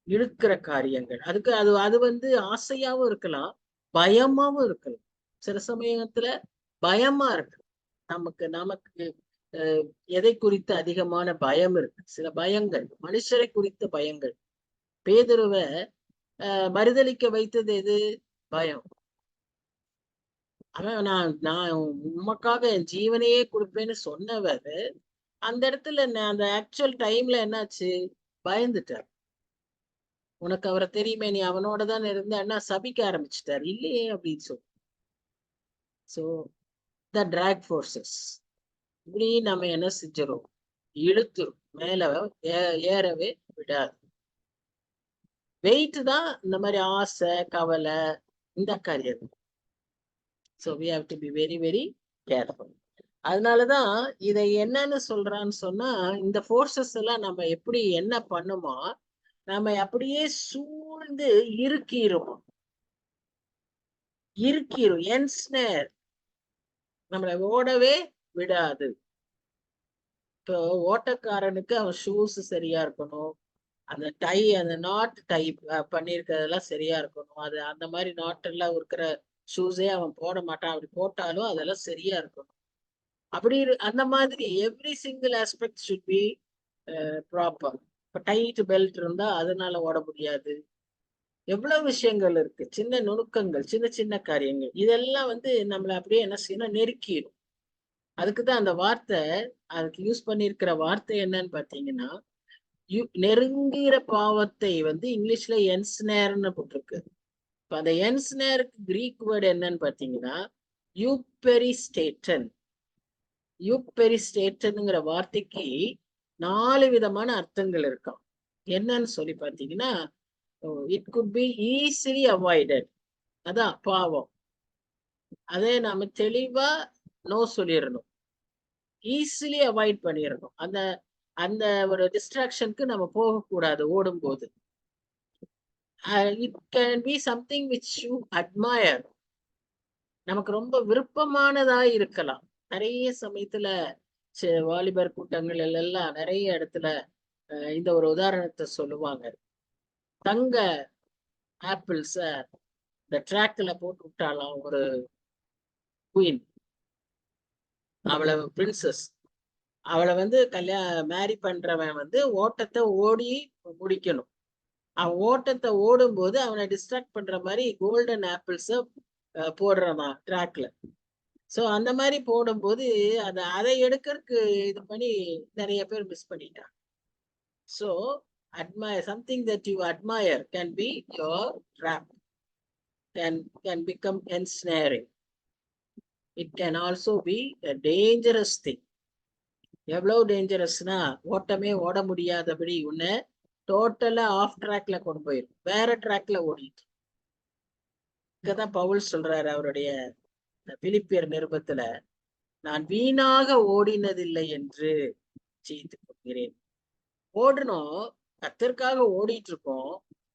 இழுக்கிற காரியங்கள். அதுக்கு அது ஆசையாவும் இருக்கலாம், பயமாவும் இருக்கலாம். சில சமயத்துல பயமா இருக்கு. நமக்கு நமக்கு எதை குறித்து அதிகமான பயம் இருக்கு. சில பயங்கள், மனுஷரை குறித்த பயங்கள். பேதுருவை மறுதலிக்க வைத்தது எது? பயம். அவன் நான் உமக்காக என் ஜீவனையே கொடுப்பேன்னு சொன்னவர் அந்த இடத்துல அந்த ஆக்சுவல் டைம்ல என்னாச்சு? பயந்துட்டார். உனக்கு அவரை தெரியுமே, நீ அவனோட தான் இருந்தன்னா சபிக்க ஆரம்பிச்சுட்டார். இல்லையே அப்படின்னு சொல்லி. சோ த டிராக் ஃபோர்ஸஸ் இப்படி நம்ம என்ன செஞ்சிடும், இழுத்துரும், மேல ஏறவே விடாது. வெயிட் தான் இந்த மாதிரி ஆசை, கவலை, இந்த காரியம். So we have to be very very careful. அதனாலதான் இதை என்னன்னு சொல்றான்னு சொன்னா, இந்த ஃபோர்ஸஸ் எல்லாம் நம்ம எப்படி என்ன பண்ணுமோ, நம்ம அப்படியே சூழ்ந்து இருக்கிரும், என்ஸ்னேர், நம்மளை ஓடவே விடாது. இப்போ ஓட்டக்காரனுக்கு அவன் ஷூஸ் சரியா இருக்கணும், அந்த டை, அந்த நாட் டை பண்ணியிருக்கிறதெல்லாம் சரியா இருக்கணும். அது அந்த மாதிரி நாட் எல்லாம் இருக்கிற ஷூஸே அவன் போட மாட்டான். அப்படி போட்டாலும் அதெல்லாம் சரியா இருக்கணும். அப்படி அந்த மாதிரி every single aspect should be proper. இப்போ டைட் பெல்ட் இருந்தா அதனால ஓட முடியாது. எவ்வளவு விஷயங்கள் இருக்கு, சின்ன நுணுக்கங்கள், சின்ன சின்ன காரியங்கள். இதெல்லாம் நம்மளை அப்படியே என்ன செய்யணும், நெருக்கிடும். அதுக்குதான் அந்த வார்த்தை, அதுக்கு யூஸ் பண்ணியிருக்கிற வார்த்தை என்னன்னு பாத்தீங்கன்னா, நெருங்குகிற பாவத்தை இங்கிலீஷ்ல என்ஸ்னேர்னு போட்டிருக்கு. இப்ப அந்த என்ஸ்னேருக்கு கிரீக் வேர்டு என்னன்னு பாத்தீங்கன்னா யூபெரிஸ்டேட்டன். யூபெரிஸ்டேட்டன்ங்கிற வார்த்தைக்கு 4 விதமான அர்த்தங்கள் இருக்காம். என்னன்னு சொல்லி பாத்தீங்கன்னா, it could be easily avoided, அதான் பாவம். அதே நாம தெளிவா நோ சொல்லிடணும், ஈஸிலி அவாய்ட் பண்ணிடணும். அந்த அந்த ஒரு டிஸ்ட்ராக்ஷனுக்கு நம்ம போகக்கூடாது ஓடும்போது. It can be something which you admire, நமக்கு ரொம்ப விருப்பமானதா இருக்கலாம். நிறைய சமயத்துல வாலிபர் கூட்டங்கள் எல்லாம் நிறைய இடத்துல இந்த ஒரு உதாரணத்தை சொல்லுவாங்க. தங்க ஆப்பிள்ஸ இந்த ட்ராக்ல போட்டு விட்டாலாம் ஒரு குயின், அவளை பிரின்சஸ், அவளை மேரி பண்றவன் ஓட்டத்தை ஓடி முடிக்கணும். அவன் ஓட்டத்தை ஓடும் போது அவனை டிஸ்ட்ராக்ட் பண்ற மாதிரி கோல்டன் ஆப்பிள்ஸ போடுறான் ட்ராக்ல. சோ அந்த மாதிரி போடும்போது அதை எடுக்கிறதுக்கு இது பண்ணி நிறைய பேர் மிஸ் பண்ணிட்டாங்க. So admire something that you admire can be your trap, can become ensnaring. It can also be a dangerous thing. எவ்வளவு டேஞ்சரஸ்னா, ஓட்டமே ஓட முடியாதபடி உன்னை டோட்டலா ஆஃப் ட்ராக்ல கொண்டு போயிடும், வேற ட்ராக்ல ஓடிட்டு. இங்கதான் பவுல் சொல்றாரு அவருடைய பிலிப்பியர் நிருபத்துல, நான் வீணாக ஓடினதில்லை என்று ஜெயித்துக் கொள்கிறேன். ஓடணும், கர்த்தருக்காக ஓடிட்டு இருக்கோம்.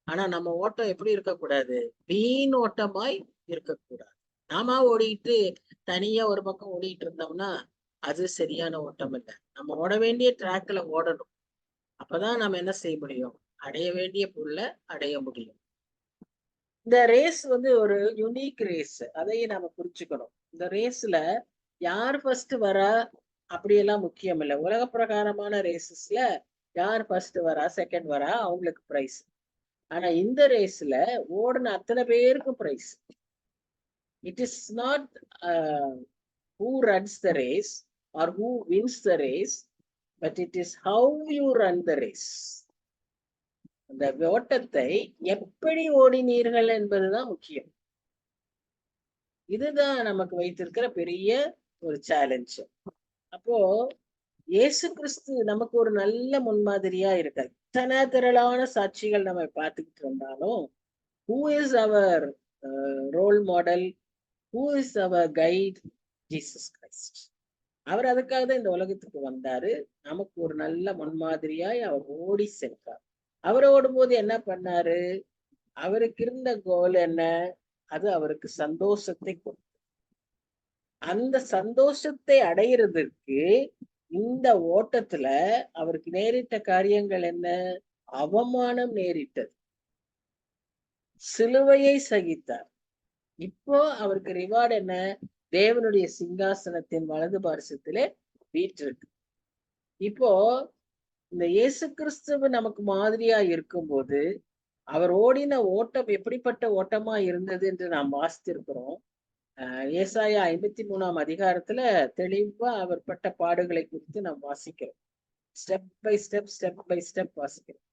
ஆனா நம்ம ஓட்டம் எப்படி இருக்கக்கூடாது, வீண் ஓட்டமாய் இருக்கக்கூடாது. நாம ஓடிட்டு தனியா ஒரு பக்கம் ஓடிட்டு இருந்தோம்னா அது சரியான ஓட்டம் இல்லை. நம்ம ஓட வேண்டிய ட்ராக்ல ஓடணும். அப்பதான் நம்ம என்ன செய்ய முடியும், அடைய வேண்டிய பொருளை அடைய முடியும். இந்த ரேஸ் ஒரு யுனிக் ரேஸ், அதையும் நாம புரிச்சுக்கணும். இந்த ரேஸ்ல யார் ஃபர்ஸ்ட் வரா அப்படியெல்லாம் முக்கியம் இல்லை. உலக பிரகாரமான ரேசஸ்ல யார் ஃபர்ஸ்ட் வரா, செகண்ட் வரா, அவங்களுக்கு பிரைஸ். ஆனா இந்த ரேஸ்ல ஓடுன அத்தனை பேருக்கும் prize. It is not who runs the race or who wins the race, but it is how you run the race. அந்த ஓட்டத்தை எப்படி ஓடினீர்கள் என்பதுதான் முக்கியம். இதுதான் நமக்கு வைத்திருக்கிற பெரிய ஒரு சேலஞ்ச். அப்போ இயேசு கிறிஸ்து நமக்கு ஒரு நல்ல முன்மாதிரியா இருக்காரு. இத்தனை திரளான சாட்சிகள் நம்ம பார்த்துக்கிட்டு இருந்தாலும், who is our role model, who is our guide? Jesus Christ. அவர் அதுக்காக தான் இந்த உலகத்துக்கு வந்தாரு. நமக்கு ஒரு நல்ல முன்மாதிரியாய் அவர் ஓடி சென்றார். அவர் ஓடும்போது என்ன பண்ணாரு? அவருக்கு இருந்த கோல் என்ன? அது அவருக்கு சந்தோஷத்தை கொடுத்தது. அந்த சந்தோஷத்தை அடையிறதுக்கு இந்த ஓட்டத்துல அவருக்கு நேரிட்ட காரியங்கள் என்ன? அவமானம் நேரிட்டது, சிலுவையை சகித்தார். இப்போ அவருக்கு ரிவார்டு என்ன? தேவனுடைய சிங்காசனத்தின் வலது பார்சத்திலே வீற்றிருக்கு. இப்போ இந்த இயேசு கிறிஸ்துவ நமக்கு மாதிரியா இருக்கும்போது அவர் ஓடின ஓட்டம் எப்படிப்பட்ட ஓட்டமா இருந்தது என்று நாம் வாசித்திருக்கிறோம். ஏசாயா 53ஆம் அதிகாரத்துல தெளிவா அவர் பட்ட பாடுகளை குறித்து நாம் வாசிக்கிறோம். ஸ்டெப் பை ஸ்டெப் வாசிக்கிறோம்.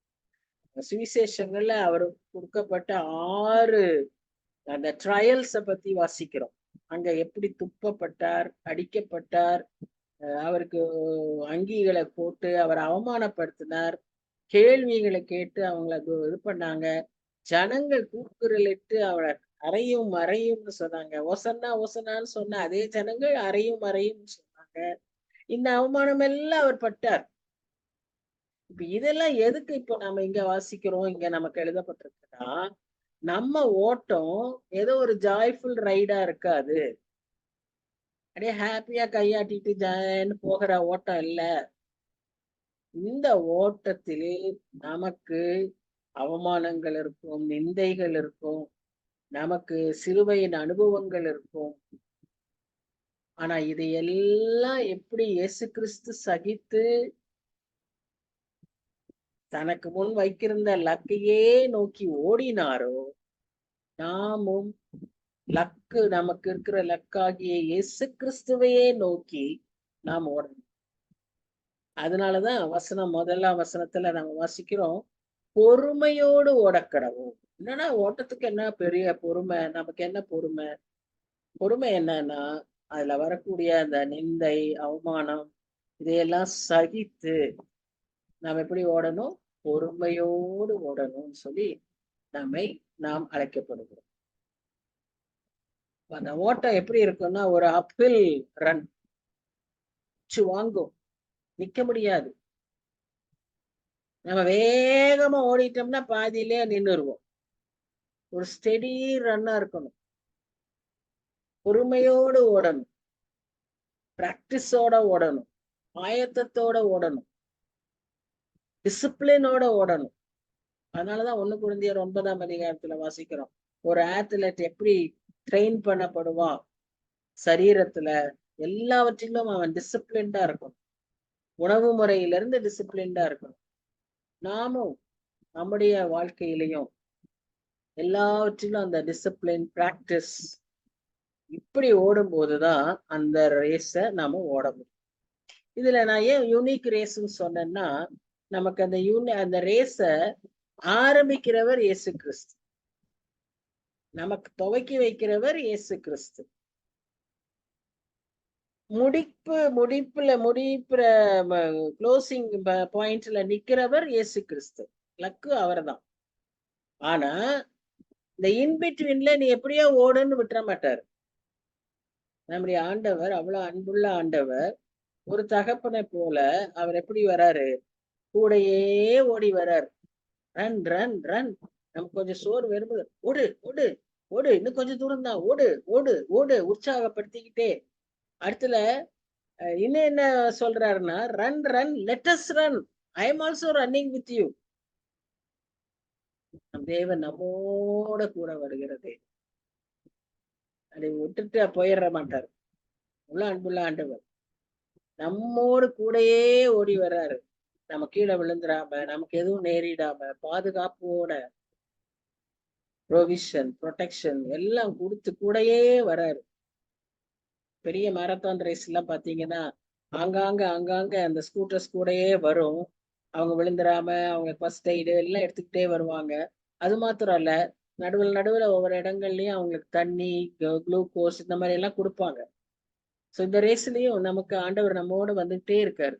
சுவிசேஷங்கள்ல அவர் கொடுக்கப்பட்ட 6 அந்த ட்ரையல்ஸை பத்தி வாசிக்கிறோம். அங்க எப்படி துப்பப்பட்டார், அடிக்கப்பட்டார், அவருக்கு அங்கிகளை போட்டு அவர் அவமானப்படுத்தினார், கேள்விகளை கேட்டு அவங்கள இது பண்ணாங்க, ஜனங்கள் கூக்குரலிட்டு அவளை அறையும் மறையும்னு சொன்னாங்க. ஒசன்னான்னு சொன்ன அதே ஜனங்கள் அறையும் மறையும் சொன்னாங்க. இந்த அவமானம் எல்லாம் அவர் பட்டார். இப்ப இதெல்லாம் எதுக்கு இப்ப நம்ம இங்க வாசிக்கிறோம், இங்க நமக்கு எழுதப்பட்டிருக்குன்னா, நம்ம ஓட்டம் ஏதோ ஒரு ஜாய்ஃபுல் ரைடா இருக்காது. அப்படியே ஹாப்பியா கையாட்டிட்டு ஜான்னு போகிற ஓட்டம் இல்ல. இந்த ஓட்டத்திலே நமக்கு அவமானங்கள் இருக்கும், நிந்தைகள் இருக்கும், நமக்கு சிலுவையின் அனுபவங்கள் இருக்கும். ஆனா இதையெல்லாம் எப்படி இயேசு கிறிஸ்து சகித்து தனக்கு முன் வைக்கிருந்த லக்கையே நோக்கி ஓடினாரோ, நாமும் நமக்கு இருக்கிற லக்காகிய இயேசு கிறிஸ்துவையே நோக்கி நாம் ஓடணும். அதனாலதான் முதலாம் வசனத்துல நம்ம வாசிக்கிறோம், பொறுமையோடு ஓடக்கடவும். என்னன்னா ஓட்டத்துக்கு என்ன பெரிய பொறுமை? நமக்கு என்ன பொறுமை? பொறுமை என்னன்னா அதுல வரக்கூடிய அந்த நிந்தை, அவமானம் இதையெல்லாம் சகித்து நாம் எப்படி ஓடணும்? பொறுமையோடு ஓடணும்னு சொல்லி நாம் அழைக்கப்படுகிறோம். அந்த ஓட்டம் எப்படி இருக்குன்னா ஒரு அப்பில் ரன் வாங்கும், நிக்க முடியாது. நம்ம வேகமா ஓடிட்டோம்னா பாதியிலே நின்றுருவோம். ஒரு ஸ்டெடி ரன்னா இருக்கணும், பொறுமையோடு ஓடணும், பிராக்டிஸோட ஓடணும், ஆயத்தத்தோட ஓடணும், டிசிப்ளினோட ஓடணும். அதனாலதான் 1 கொரிந்தியர் 9ஆம் அதிகாரத்துல வாசிக்கிறோம், ஒரு ஆத்லெட் எப்படி ட்ரெயின் பண்ணப்படுவான், சரீரத்துல எல்லாவற்றிலும் அவன் டிசிப்ளின்டா இருக்கணும், உணவு முறையிலிருந்து டிசிப்ளின்டா இருக்கணும். நாமும் நம்முடைய வாழ்க்கையிலையும் எல்லாவற்றிலும் அந்த டிசிப்ளின், பிராக்டிஸ் இப்படி ஓடும் போதுதான் அந்த ரேஸை நாம ஓட முடியும். இதுல நான் ஏன் யூனிக் ரேஸ்ன்னு சொன்னேன்னா, நமக்கு அந்த ரேஸை ஆரம்பிக்கிறவர் இயேசு கிறிஸ்து, நமக்கு துவக்கி வைக்கிறவர் இயேசு கிறிஸ்து, முடிப்புல க்ளோசிங் பாயிண்ட்ல நிக்கிறவர் இயேசு கிறிஸ்து. லக்கு அவர்தான். ஆனா இந்த இன்பிட்வீன்ல நீ எப்படியோ ஓடுன்னு விட்டுற மாட்டாரு. நம்முடைய ஆண்டவர் அவ்வளவு அன்புள்ள ஆண்டவர். ஒரு தகப்பனை போல அவர் எப்படி வராரு? கூடையே ஓடி வராரு. Run run run. நமக்கு கொஞ்சம் சோறு வரும்போது ஓடு ஓடு ஓடு, இன்னும் கொஞ்சம் தூரம் தான், ஓடு ஓடு ஓடு, உற்சாகப்படுத்திக்கிட்டே. அடுத்துல இன்னும் என்ன சொல்றாருன்னா, run run let us run, I am also running with you. தேவன் நம்மோட கூட வருகிறது, அதை விட்டுட்டு போயிட மாட்டார். உள்ள அன்புள்ள ஆண்டவர் நம்மோடு கூடயே ஓடி வர்றாரு. நம்ம கீழே விழுந்துடாம, நமக்கு எதுவும் நேரிடாம, பாதுகாப்போட ப்ரொவிஷன், ப்ரொடெக்ஷன் எல்லாம் கொடுத்து கூடயே வராரு. பெரிய மாரத்தான் ரேஸ் எல்லாம் பாத்தீங்கன்னா ஆங்காங்க அந்த ஸ்கூட்டர்ஸ் கூடயே வரும். அவங்க விழுந்துராம அவங்க ஃபர்ஸ்ட் எய்டு எல்லாம் எடுத்துக்கிட்டே வருவாங்க. அது மாத்திரம் இல்ல, நடுவுல ஒவ்வொரு இடங்கள்லயும் அவங்களுக்கு தண்ணி, குளுக்கோஸ் இந்த மாதிரி எல்லாம் கொடுப்பாங்க. ஸோ இந்த ரேஸ்லயும் நமக்கு ஆண்டவர் நம்மோட வந்துகிட்டே இருக்காரு.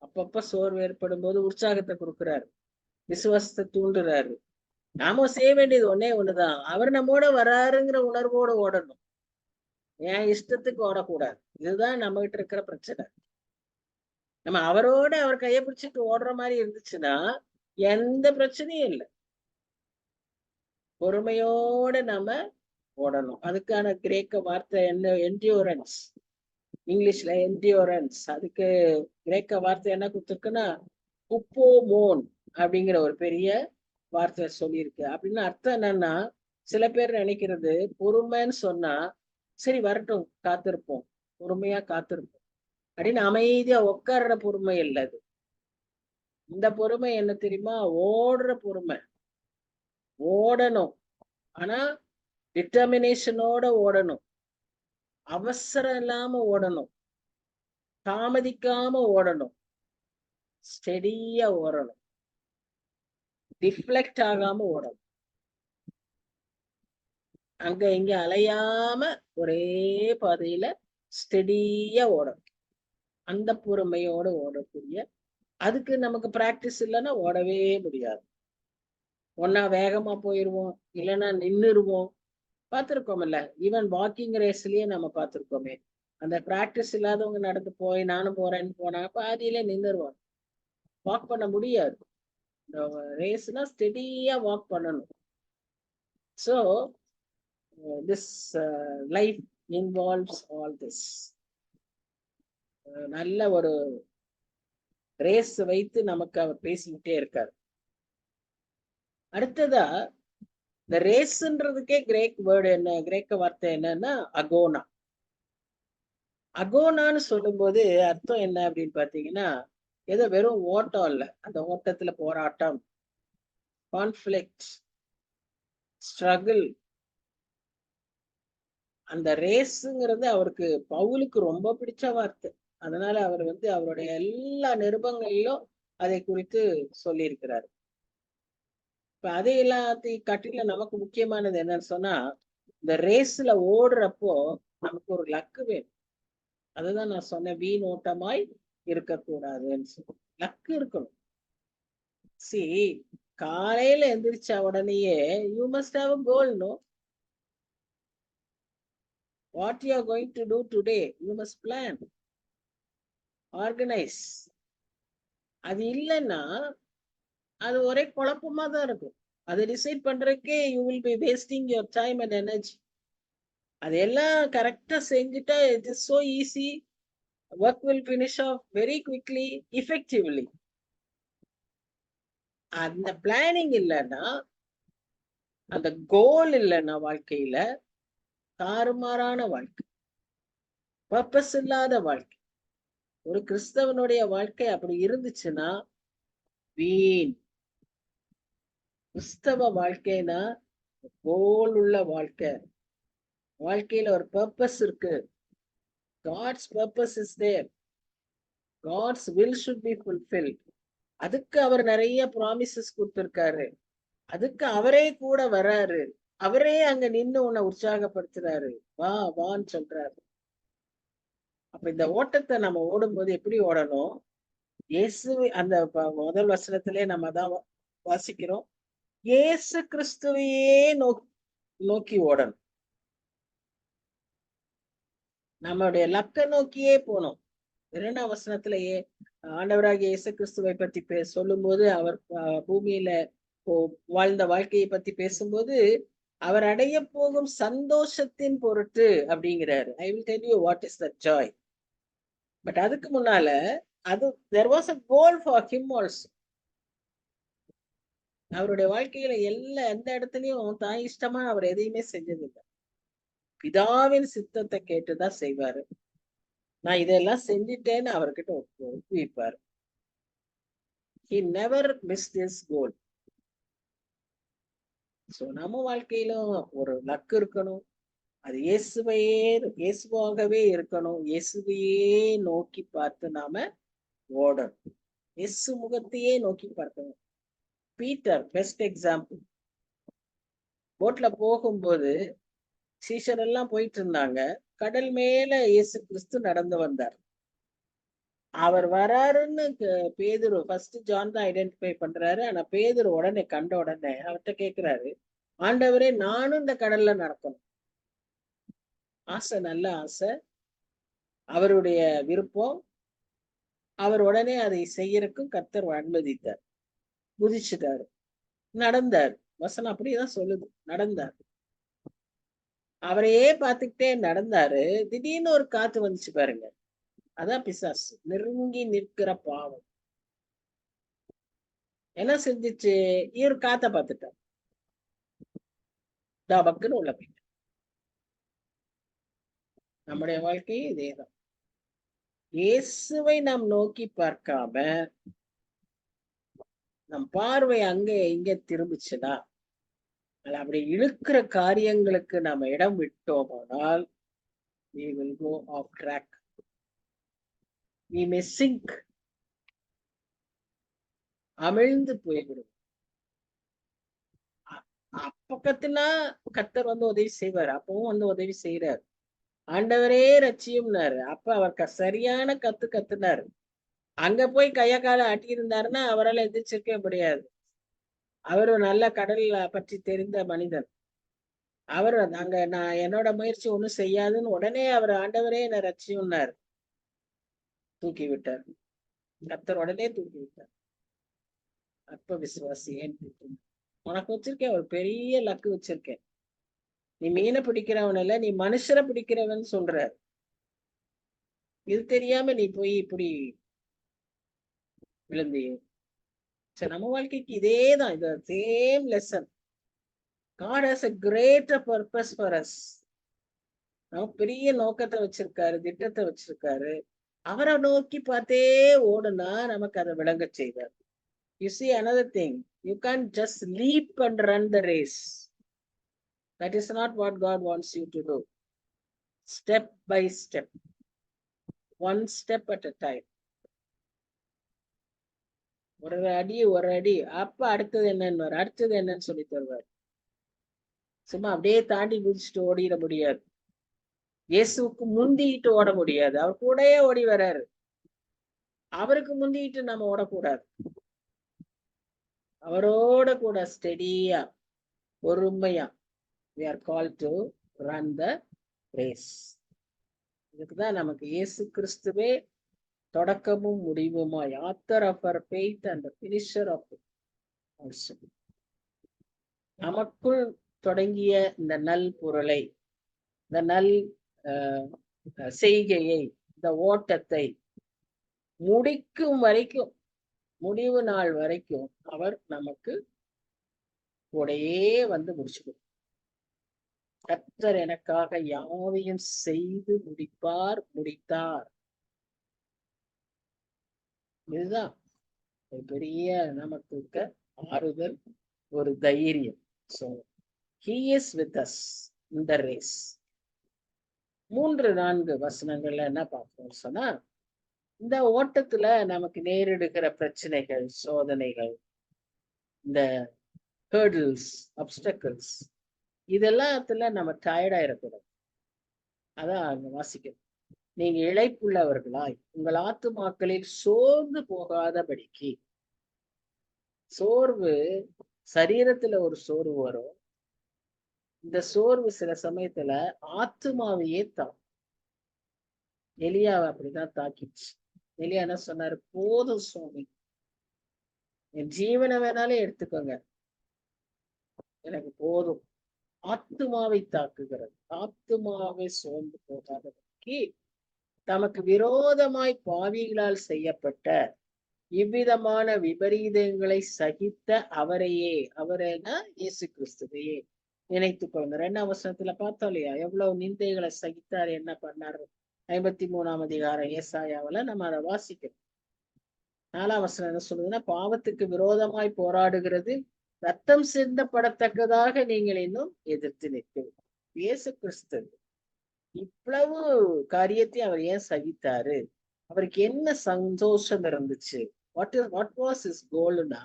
அப்பப்ப சோர்வு ஏற்படும் போது உற்சாகத்தை கொடுக்குறாரு, விசுவாசத்தை தூண்டுறாரு. நாம செய்ய வேண்டியது ஒன்னே ஒண்ணுதான், அவர் நம்மோட வராருங்கிற உணர்வோட ஓடணும். என் இஷ்டத்துக்கு ஓடக்கூடாது. இதுதான் நம்ம கிட்ட இருக்கிற பிரச்சனை. நம்ம அவரோட அவர் கையை பிடிச்சிட்டு ஓடுற மாதிரி இருந்துச்சுன்னா எந்த பிரச்சனையும் இல்லை. பொறுமையோட நாம ஓடணும். அதுக்கான கிரேக்க வார்த்தை என்ன? என்டியூரன்ஸ். இங்கிலீஷ்ல என்டியூரன்ஸ். அதுக்கு கிரேக்க வார்த்தை என்ன கொடுத்துருக்குன்னா உப்போமோன் அப்படிங்கிற ஒரு பெரிய வார்த்தை சொல்லியிருக்கு. அப்படின்னு அர்த்தம் என்னன்னா, சில பேர் நினைக்கிறது பொறுமைன்னு சொன்னா சரி வரட்டும் காத்திருப்போம், பொறுமையா காத்திருப்போம் அப்படின்னு அமைதியா உட்கார்ற பொறுமை இல்லை அது. இந்த பொறுமை என்ன தெரியுமா? ஓடுற பொறுமை. ஓடணும், ஆனா டிட்டர்மினேஷனோட ஓடணும். அவசரம் இல்லாம ஓடணும், தாமதிக்காம ஓடணும், ஸ்டெடியா ஓடணும், டிஃப்ளெக்ட் ஆகாம ஓடணும், அங்க இங்க அலையாம ஒரே பாதையில ஸ்டெடியா ஓடணும். அந்த பொறுமையோட ஓடக்கூடிய, அதுக்கு நமக்கு பிராக்டிஸ் இல்லைன்னா ஓடவே முடியாது. ஒன்னா வேகமா போயிருவோம், இல்லைன்னா நின்னுருவோம். பார்த்திருக்கோம்ல, ஈவன் வாக்கிங் ரேஸ்லயே நம்ம பார்த்திருக்கோமே, அந்த பிராக்டிஸ் இல்லாதவங்க நடந்து போய் நானும் போறேன்னு போனா பாதியில நின்னுருவாங்க, வாக் பண்ண முடியாது. இந்த ரேஸ்னா ஸ்டெடியா வாக் பண்ணணும். So this life involves all this. நல்ல ஒரு ரேஸ் வைத்து நமக்கு அவர் பேசிக்கிட்டே இருக்காரு. அடுத்ததா இந்த ரேஸ்ன்றதுக்கே கிரேக் வேர்டு என்ன, கிரேக்க வார்த்தை என்னன்னா அகோனா. அகோனான்னு சொல்லும்போது அர்த்தம் என்ன அப்படின்னு பாத்தீங்கன்னா, ஏதோ வெறும் ஓட்டம் இல்ல, அந்த ஓட்டத்துல போராட்டம், கான்ஃபிளிக்ட், ஸ்ட்ரகிள். அந்த ரேஸுங்கிறது அவருக்கு, பவுலுக்கு ரொம்ப பிடிச்ச வார்த்தை. அதனால அவர் அவருடைய எல்லா நிருபங்களிலும் அதை குறித்து சொல்லியிருக்கிறார். இப்ப அதை எல்லாத்தையும் கட்டில நமக்கு முக்கியமானது என்னன்னு சொன்னா, இந்த ரேஸ்ல ஓடுறப்போ நமக்கு ஒரு லக்கு வேணும். அதுதான் நான் சொன்னேன், வீண் ஓட்டமாய் இருக்கக்கூடாதுன்னு சொல்லி லக்கு இருக்கணும். காலையில எந்திரிச்ச உடனேயே you must have a goal, no? What you are going to do today, you must plan, organize. அது இல்லைன்னா அது ஒரே குழப்பமா தான் இருக்கும். அதை டிசைட் பண்றதுக்கே you will be wasting your time and energy. அதெல்லாம் கரெக்டா செஞ்சுட்டா it is so easy. Work will finish off very quickly, effectively. அந்த பிளானிங் இல்லைன்னா, அந்த கோல் இல்லைன்னா வாழ்க்கையில தாறுமாறான வாழ்க்கை, பர்பஸ் இல்லாத வாழ்க்கை. ஒரு கிறிஸ்தவனுடைய வாழ்க்கை அப்படி இருந்துச்சுன்னா வீண். கிறிஸ்தவ வாழ்க்கைனா கோல் உள்ள வாழ்க்கை. வாழ்க்கையில ஒரு பர்பஸ் இருக்கு. God's purpose is there. God's will should be fulfilled. அதுக்கு அவர் நிறைய ப்ராமிசஸ் கொடுத்திருக்காரு. அதுக்கு அவரே கூட வராரு. அவரே அங்க நின்னு உன்னை உற்சாகப்படுத்துறாரு, வா வான்னு சொல்றாரு. அப்ப இந்த ஓட்டத்தை நம்ம ஓடும்போது எப்படி ஓடணும்? இயேசு, அந்த முதல் வசனத்திலே நம்ம தான் வாசிக்கிறோம், இயேசு கிறிஸ்துவையே நோக்கி ஓடணும். நம்மளுடைய லக்க நோக்கியே போனோம். 2ஆம் வசனத்திலேயே ஆண்டவராகிய இயேசு கிறிஸ்துவை பத்தி சொல்லும் போது, அவர் பூமியில வாழ்ந்த வாழ்க்கையை பத்தி பேசும்போது, அவர் அடைய போகும் சந்தோஷத்தின் பொருட்டு அப்படிங்கிறாரு. I will tell you what is that Joy. But அதுக்கு முன்னால அது there was a goal for him also. அவருடைய வாழ்க்கையில எந்த இடத்துலயும் தான் இஷ்டமா அவர் எதையுமே செஞ்சதில்லை. பிதாவின் சித்தத்தை கேட்டுதான் செய்வாரு. நான் இதெல்லாம் செஞ்சுட்டேன்னு அவர்கிட்ட ஒப்புவிப்பாரு. He never missed his goal. So நம்ம வாழ்க்கையிலும் ஒரு லக்கு இருக்கணும். அது இயேசுவாகவே இருக்கணும். இயேசுவையே நோக்கி பார்த்து நாம ஓடணும். இயேசு முகத்தையே நோக்கி பார்க்கணும். Peter best example. போட்ல போகும்போது சீஷர் எல்லாம் போயிட்டு இருந்தாங்க. கடல் மேல இயேசு கிறிஸ்து நடந்து வந்தார். அவர் வராருன்னு பேதுரு ஃபர்ஸ்ட் ஜான் தான் ஐடென்டிஃபை பண்றாரு. ஆனா பேதுரு உடனே கண்ட உடனே அவர்கிட்ட கேட்கிறாரு, ஆண்டவரே நானும் இந்த கடல்ல நடக்கணும். ஆசை, நல்ல ஆசை, அவருடைய விருப்பம். அவர் உடனே அதை செய்யறதுக்கும் கர்த்தர் அனுமதித்தார். குதிச்சுட்டாரு, நடந்தார். வசனம் அப்படிதான் சொல்லுது, நடந்தார். அவரையே பார்த்துக்கிட்டே நடந்தாரு. திடீர்னு ஒரு காத்து வந்துச்சு பாருங்க, அதான் பிசாசு. நெருங்கி நிற்கிற பாவம் என்ன செஞ்சிச்சு? இவர் காத்த பார்த்துட்டார், டபக்குன்னு உள்ள போயிட்டார். நம்முடைய வாழ்க்கையும் இதேதான். இயேசுவை நாம் நோக்கி பார்க்காம நம் பார்வை அங்க இங்க திரும்பிச்சுன்னா, அப்படி இழுக்கிற காரியங்களுக்கு நாம இடம் விட்டோமானால் we will go off track. We may sink. அமிழ்ந்து போய்விடும். அப்பக்கத்துனா கர்த்தர் வந்து உதவி செய்வார். அப்பவும் வந்து உதவி செய்யறாரு. ஆண்டவரே ரட்சியும்னாரு. அப்ப அவர் சரியான கத்துனாரு. அங்க போய் கைய கால ஆட்டி இருந்தாருன்னா அவரால் எதிர்ச்சிருக்க முடியாது. அவர் நல்ல கடல்ல பற்றி தெரிந்த மனிதன். அவர் அங்க நான் என்னோட முயற்சி ஒண்ணும் செய்யாதுன்னு உடனே அவர் ஆண்டவரே என்ன ரட்சியும்னாரு. தூக்கி விட்டார். கர்த்தர் உடனே தூக்கி விட்டார். அற்ப விசுவாசி, ஏன் உனக்கு வச்சிருக்கேன் ஒரு பெரிய லக்கு வச்சிருக்கேன். நீ மீனை பிடிக்கிறவன் இல்ல, நீ மனுஷரை பிடிக்கிறவன் சொல்ற. இது தெரியாம நீ போய் இப்படி விழுந்திய. சரி, நம்ம வாழ்க்கைக்கு இதேதான், இது same lesson. God has a greater purpose for us. நமக்கு பெரிய நோக்கத்தை வச்சிருக்காரு, திட்டத்தை வச்சிருக்காரு. அவரை நோக்கி பார்த்தே ஓடுனா நமக்கு அதை விளங்க செய்வார். You see another thing, you can't just leap and run the race. That is not what God wants you to do. Step by step, one step at a time. ஒரு அடி அப்ப அடுத்தது என்னன்னு சொல்லி தருவார். சும்மா அப்படியே தாண்டி குதிச்சுட்டு ஓடிட முடியாது. இயேசுக்கு முந்திட்டு ஓட முடியாது. அவர் கூடயே ஓடி வர்றாரு. அவருக்கு முந்திட்டு நம்ம ஓடக்கூடாது. அவரோட கூட ஸ்டெடியா, பொறுமையா we are called to run the race. இதுக்குதான் நமக்கு இயேசு கிறிஸ்துவே தொடக்கமும் முடிவுமாய், author of our faith and the finisher of it also. நமக்குள் தொடங்கிய இந்த நல் பொருளை, இந்த நல் செய்கையை, இந்த ஓட்டத்தை முடிக்கும் வரைக்கும், முடிவு நாள் வரைக்கும் அவர் நமக்கு கூடயே வந்து முடிச்சுடும். கர்த்தர் எனக்காக யாவையும் செய்து முடித்தார். இதுதான் ஒரு பெரிய நமக்கு இருக்க ஆறுதல், ஒரு தைரியம். So he is with us in the race. 3-4 வசனங்கள்ல என்ன பார்க்கணும்னு சொன்னா, இந்த ஓட்டத்துல நமக்கு நேரிடுகிற பிரச்சனைகள், சோதனைகள், இந்த ஹேர்டில்ஸ், அப்டக்கிள்ஸ், இதெல்லாத்துல நம்ம டயர்டா இருக்கக்கூடாது. அதான் அங்க வாசிக்கணும். நீங்க இளைப்புள்ளவர்களாய் உங்கள் ஆத்துமாக்களில் சோர்ந்து போகாதபடிக்கு. சோர்வு, சரீரத்துல ஒரு சோர்வு வரும். இந்த சோர்வு சில சமயத்துல ஆத்துமாவையே தாக்கும். எலியாவை அப்படிதான் தாக்கிடுச்சு. எலியா என்ன சொன்னாரு? போதும் சுவாமி, என் ஜீவனை வேணாலே எடுத்துக்கோங்க, எனக்கு போதும். ஆத்துமாவை தாக்குகிறது. ஆத்துமாவை சோர்ந்து போகாதபடிக்கு தமக்கு விரோதமாய் பாவிகளால் செய்யப்பட்ட இவ்விதமான விபரீதங்களை சகித்த அவரையே, அவரைனா இயேசு கிறிஸ்துவையே நினைத்துக் கொள்ளுங்க. 2ஆம் வசனத்துல பார்த்தோம் இல்லையா, எவ்வளவு நிந்தைகளை சகித்தார், என்ன பண்ணாரு. 53ஆம் அதிகாரம் ஏசாயாவுல நம்ம அதை வாசிக்கிறோம். 4ஆம் வசனம் என்ன சொல்லுதுன்னா, பாவத்துக்கு விரோதமாய் போராடுகிறது ரத்தம் சிந்தப்படத்தக்கதாக நீங்கள் இன்னும் எதிர்த்து நிற்கும். இயேசு கிறிஸ்து இவ்வளவு காரியத்தை அவர் ஏன் சகித்தாரு? அவருக்கு என்ன சந்தோஷம் இருந்துச்சு? வாட் வாஸ் இஸ் கோல்னா,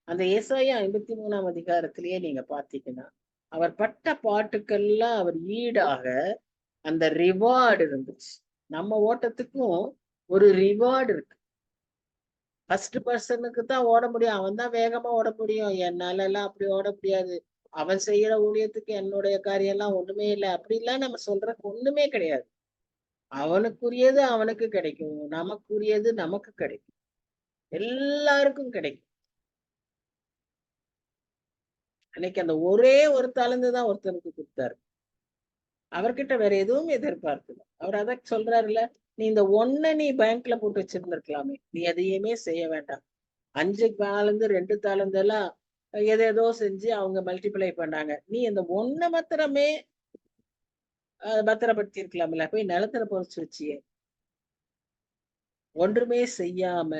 அந்த ஏசாயா 53ஆம் அதிகாரத்திலேயே நீங்க பாத்தீங்கன்னா, அவர் பட்ட பாட்டுக்கெல்லாம் அவர் ஈடாக அந்த ரிவார்டு இருந்துச்சு. நம்ம ஓட்டத்துக்கும் ஒரு ரிவார்டு இருக்கு. ஃபர்ஸ்ட் பர்சனுக்கு தான் ஓட முடியும். அவன் தான் வேகமா ஓட முடியும். என்னால எல்லாம் அப்படி ஓட முடியாது. அவன் செய்யற ஊழியத்துக்கு என்னுடைய காரியம் எல்லாம் ஒண்ணுமே இல்லை. அப்படிலாம் நம்ம சொல்றதுக்கு ஒண்ணுமே கிடையாது. அவனுக்குரியது அவனுக்கு கிடைக்கும். நமக்குரியது நமக்கு கிடைக்கும். எல்லாருக்கும் கிடைக்கும். அன்னைக்கு அந்த ஒரே ஒரு தாளந்து தான் ஒருத்தனுக்கு கொடுத்தாரு. அவர்கிட்ட வேற எதுவும் எதிர்பார்க்கல. அவர் அத சொல்றாருல்ல, நீ இந்த ஒண்ண நீ பேங்க்ல போட்டு வச்சிருந்திருக்கலாமே, நீ எதையுமே செய்ய வேண்டாம். 5 தாளந்து 2 தாளந்து எல்லாம் ஏதேதோ செஞ்சு அவங்க மல்டிப்ளை பண்ணாங்க. நீ இந்த ஒண்ண மாத்திரமே பத்திரப்படுத்தி இருக்கலாம்ல, போய் நிலத்துல பொறிச்சு வச்சியே. ஒன்றுமே செய்யாம,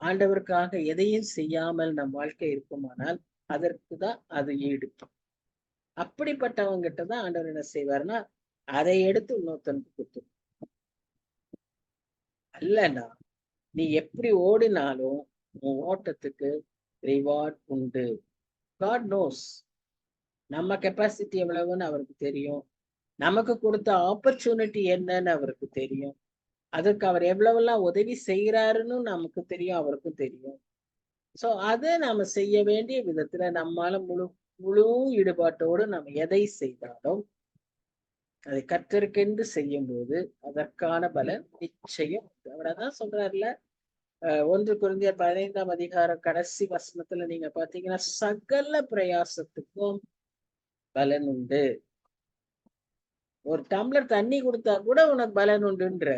ஆண்டவருக்காக எதையும் செய்யாமல் நம் வாழ்க்கை இருக்குமானால் அதற்குதான் அது ஈடு. அப்படிப்பட்டவங்க கிட்டதான் ஆண்டவர் என்ன செய்வார்னா, அதை எடுத்து இன்னொருத்தனுக்கு கொடுத்து. அல்லனா நீ எப்படி ஓடினாலும் உன் ஓட்டத்துக்கு ரிவார்ட் உண்டு. God knows நம்ம கெப்பாசிட்டி எவ்வளவுன்னு அவருக்கு தெரியும். நமக்கு கொடுத்த ஆப்பர்ச்சுனிட்டி என்னன்னு அவருக்கு தெரியும். அதுக்கு அவர் எவ்வளவெல்லாம் உதவி செய்யறாருன்னு நமக்கு தெரியும், அவருக்கும் தெரியும். சோ அதை நாம செய்ய வேண்டிய விதத்துல நம்மால முழு ஈடுபாட்டோடு நம்ம எதை செய்தாலும் அதை கர்த்தருக்கென்று செய்யும் போது அதற்கான பலன் நிச்சயம். அவரதான் சொல்றாருல, 1 கொரிந்தியர் 15ஆம் அதிகாரம் கடைசி வசனத்துல நீங்க பாத்தீங்கன்னா, சகல பிரயாசத்துக்கும் பலன் உண்டு. ஒரு டம்ளர் தண்ணி கொடுத்தா கூட உனக்கு பலன் உண்டுன்ற.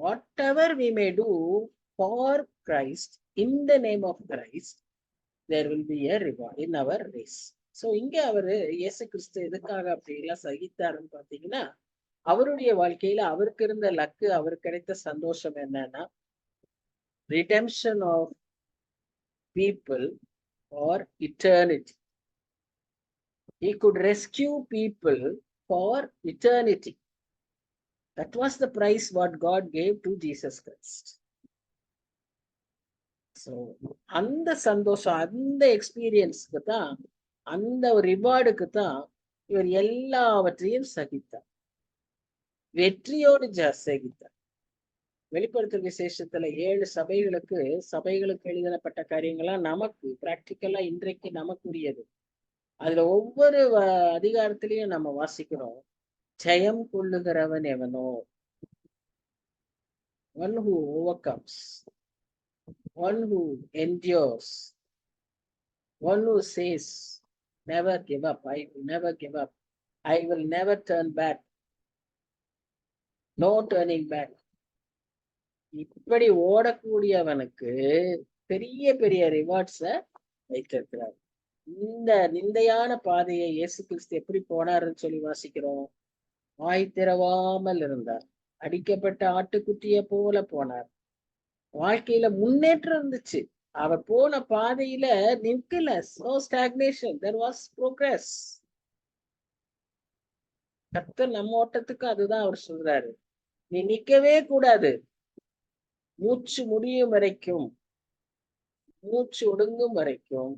Whatever we may do for Christ, in the name of Christ, there will be a reward in our race. So இங்க அவரு இயேசு கிறிஸ்து எதுக்காக அப்படி எல்லாம் சகித்தாருன்னு பாத்தீங்கன்னா, அவருடைய வாழ்க்கையில அவருக்கு இருந்த லக்கு, அவருக்கு கிடைத்த சந்தோஷம் என்னன்னா, redemption of people for eternity. He could rescue people for eternity. That was the price what God gave to Jesus Christ. So அந்த சந்தோஷம், அந்த எக்ஸ்பீரியன்ஸ்க்கு தான், அந்த ஒரு ரிவார்டுக்கு தான் இவர் எல்லாவற்றையும் சகித்தார். வெற்றியோடு சகித்தார். வெளிப்படுத்தல் விசேஷத்துல 7 சபைகளுக்கு எழுதப்பட்ட காரியங்கள்லாம் நமக்கு பிராக்டிக்கலா இன்றைக்கு நமக்குரியது. அதுல ஒவ்வொரு அதிகாரத்திலையும் நம்ம வாசிக்கிறோம், ஜெயம் கொள்ளுகிறவன் எவனோ, one who overcomes, one who endures, one who says never give up, I will never give up, I will never turn back, no turning back. இப்படி ஓடக்கூடியவனுக்கு பெரிய பெரிய ரிவார்ட்ஸ வைத்திருக்கிறார். இந்த நிந்தையான பாதையை இயேசு கிறிஸ்து எப்படி போனாருன்னு சொல்லி வாசிக்கிறோம். வாய் திறவாமல் இருந்தார், அடிக்கப்பட்ட ஆட்டுக்குட்டிய போல போனார். வாழ்க்கையில முன்னேற்றம் இருந்துச்சு. அவர் போன பாதையில நிற்கல. No stagnation, there was progress. கர்த்தர் நம்ம ஓட்டத்துக்கு அதுதான் அவர் சொல்றாரு, நீ நிக்கவே கூடாது. மூச்சு முடியும் வரைக்கும், மூச்சு ஒடுங்கும் வரைக்கும்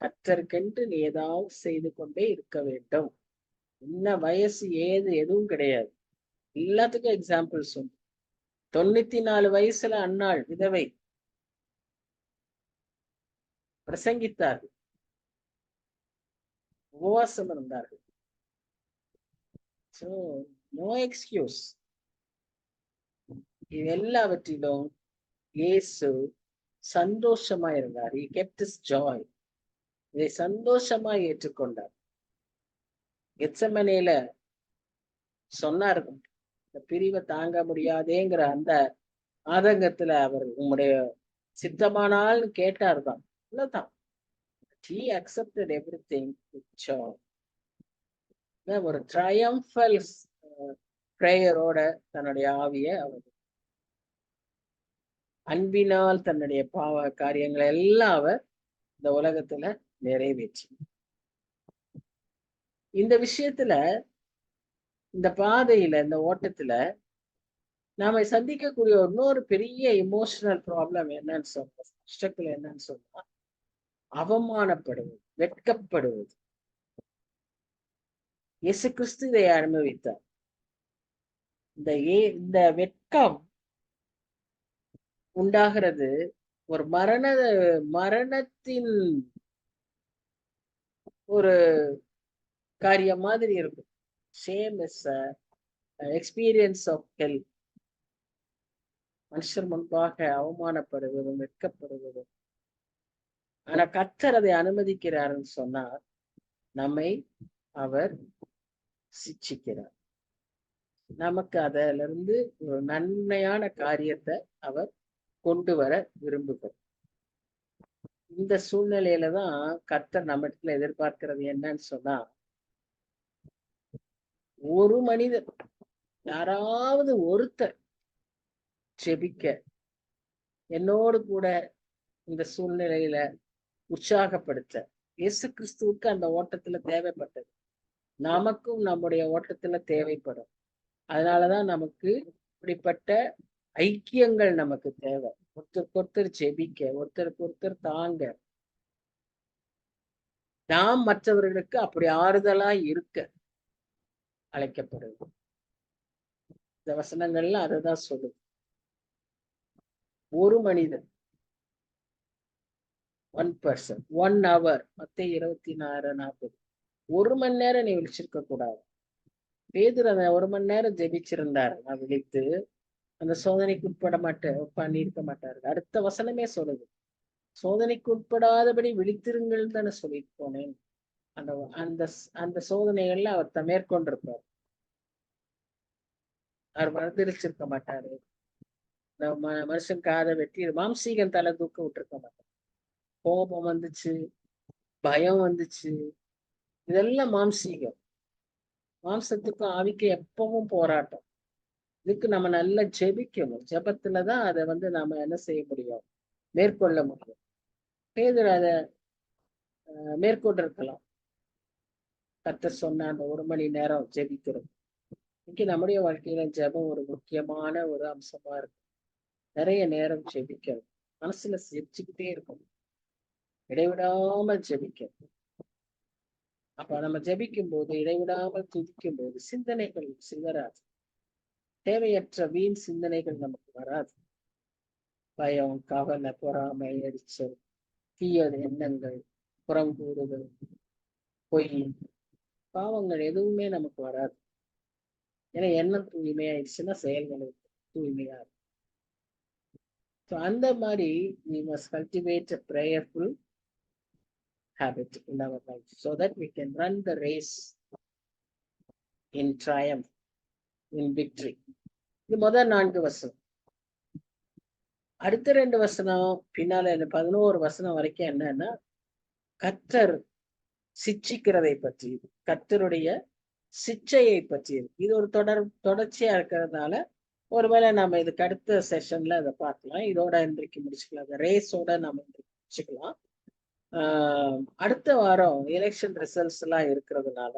கர்த்தருக்கென்று நீ ஏதாவது செய்து கொண்டே இருக்க வேண்டும். என்ன வயசு ஏது எதுவும் கிடையாது. எல்லாத்துக்கும் எக்ஸாம்பிள்ஸ் உண்டு. 94 வயசுல அன்னாள் விதவை பிரசங்கித்தார்கள், உபவாசம் இருந்தார்கள். So no excuse. இது எல்லாவற்றிலும் இயேசு சந்தோஷமா இருந்தார். He kept his joy. இதை சந்தோஷமா ஏற்றுக்கொண்டார். கெத்செமனேல சொன்னார், இந்த பிரிவை தாங்க முடியாதேங்கிற அந்த ஆதங்கத்துல அவர் உம்முடைய சித்தமானால் கேட்டார் தான், அவ்வளவுதான். He accepted everything with joy. ஒரு triumphal பிரேயரோட தன்னுடைய ஆவிய அவர் அன்பினால் தன்னுடைய காரியங்களை எல்லாம் அவர் இந்த உலகத்துல நிறைவேற்றி. இந்த விஷயத்துல, இந்த பாதையில, இந்த ஓட்டத்துல நாம சந்திக்கக்கூடிய இன்னொரு பெரிய இமோஷனல் ப்ராப்ளம் என்னன்னு சொன்னா, கஷ்டத்துல என்னன்னு சொன்னா, அவமானப்படுவது, வெட்கப்படுவது. இயேசு கிறிஸ்து இதை அனுபவித்தார். இந்த வெட்கம் உண்டாகிறது ஒரு மரணத்தின் ஒரு காரியம் மாதிரி இருக்கும். Same is experience of hell. மனுஷர் முன்பாக அவமானப்படுவதும் வெட்கப்படுவதும். ஆனா கர்த்தர் அதை அனுமதிக்கிறாருன்னு சொன்னார், நம்மை அவர் சிட்சிக்கிறார். நமக்கு அதிலிருந்து இருந்து ஒரு நன்மையான காரியத்தை அவர் கொண்டு வர விரும்புகிறார். இந்த சூழ்நிலையில தான் கர்த்தர் நம்ம இடத்துல எதிர்பார்க்கிறது என்னன்னு சொன்னா, ஒரு மனிதர், யாராவது ஒருத்தர் ஜெபிக்க என்னோடு கூட இந்த சூழ்நிலையில உற்சாகப்படுத்த. இயேசு கிறிஸ்துவுக்கு அந்த ஓட்டத்துல தேவைப்பட்டது, நமக்கும் நம்முடைய ஓட்டத்துல தேவைப்படும். அதனாலதான் நமக்கு இப்படிப்பட்ட ஐக்கியங்கள் நமக்கு தேவை. ஒருத்தருக்கு ஒருத்தர் ஜெபிக்க, ஒருத்தருக்கு ஒருத்தர் தாங்க, நாம் மற்றவர்களுக்கு அப்படி ஆறுதலா இருக்க அழைக்கப்படுது. இந்த வசனங்கள்ல அதுதான் சொல்லுது. ஒரு மனிதன், 1 person, 1 hour, மத்தேயு 26:40. 1 மணி நேரம் நீ விழிச்சிருக்க கூடாது. பேதுரு அந்த 1 மணி நேரம் ஜெபிச்சிருந்தார், நான் விழித்து அந்த சோதனைக்கு உட்பட பண்ணியிருக்க மாட்டாரு. அடுத்த வசனமே சொல்லுது, சோதனைக்கு உட்படாதபடி விழித்திருங்கள் தானே சொல்லிட்டு போனேன். அந்த அந்த அந்த சோதனைகள்ல அவர் மேற்கொண்டிருப்பார். அவர் மறந்துருச்சிருக்க மாட்டாரு. மனுஷன் காதை வெட்டி மாம்சீகன் தலை தூக்க விட்டுருக்க மாட்டார். கோபம் வந்துச்சு, பயம் வந்துச்சு, இதெல்லாம் மாம்சீகம். மாம்சத்துக்கும் ஆவிக்கு எப்பவும் போராட்டம். இதுக்கு நம்ம நல்லா ஜெபிக்கணும். ஜெபத்துலதான் அதை நாம என்ன செய்ய முடியும், மேற்கொள்ள முடியும். பேதுரு அதை மேற்கொண்டிருக்கலாம். கர்த்தர் சொன்ன அந்த 1 மணி நேரம் ஜெபிக்கிறது. இன்னைக்கு நம்முடைய வாழ்க்கையில ஜெபம் ஒரு முக்கியமான ஒரு அம்சமா இருக்கு. நிறைய நேரம் ஜெபிக்கணும், மனசுல ஜெபிச்சுக்கிட்டே இருக்கணும், இடைவிடாமல் ஜெபிக்கணும். அப்ப நம்ம ஜெபிக்கும் போது, இடைவிடாமல் துதிக்கும் போது சிந்தனைகள் சிதறாது. தேவையற்ற வீண் சிந்தனைகள் நமக்கு வராது. பயம், கவலை, பொறாமை, எரிச்சல், தீய எண்ணங்கள், புறங்கூறுதல், பொய், பாவங்கள் எதுவுமே நமக்கு வராது. ஏன்னா எண்ணம் தூய்மையாயிடுச்சுன்னா செயல்கள் தூய்மையா இருக்கும். அந்த மாதிரி we must cultivate a prayerful habit in our life so that we can run the race in triumph, in victory. இது முதல் 4 வசனம். அடுத்த 2 வசனம் பின்னால 11 வசனம் வரைக்கும் என்னன்னா, கர்த்தர் சிட்சிக்கிறதை பற்றி, கர்த்தருடைய சிச்சையை பற்றி. இது ஒரு தொடர்ச்சியா இருக்கிறதுனால ஒருவேளை நம்ம இதுக்கு அடுத்த செஷன்ல அதை பார்க்கலாம். இதோட இன்றைக்கு முடிச்சுக்கலாம். அந்த ரேஸோட நம்ம இன்றைக்கு முடிச்சுக்கலாம். அடுத்த வாரம் எலெக்ஷன் ரிசல்ட்ஸ் எல்லாம் இருக்கிறதுனால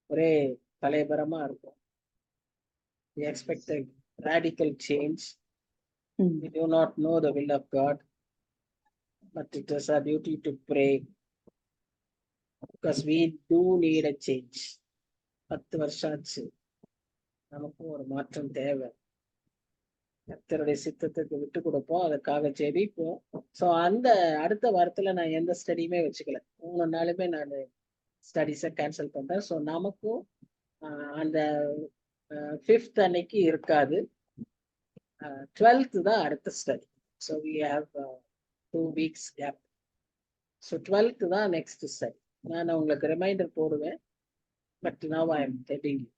ஒரே கலைபரமா இருக்கும். We expect a radical change. We do not know the will of God, but it is our duty to pray because we do need a change. 10 வருஷம் ஆச்சு, நமக்கும் ஒரு மாற்றம் தேவை. கர்த்தருடைய சித்தத்துக்கு விட்டு கொடுப்போம், அதுக்காக ஜெபிப்போம். ஸோ அந்த அடுத்த வாரத்துல நான் எந்த ஸ்டடியுமே வச்சுக்கல. 3 நாளுமே நான் ஸ்டடிஸை கேன்சல் பண்றேன். ஸோ நமக்கும் அந்த 5th அன்னைக்கு இருக்காது. 12th தான் அடுத்த study. So we have 2 weeks gap. So 12th தான் நெக்ஸ்ட் ஸ்டடி. நான் உங்களுக்கு ரிமைண்டர் போடுவேன். But now I am telling you.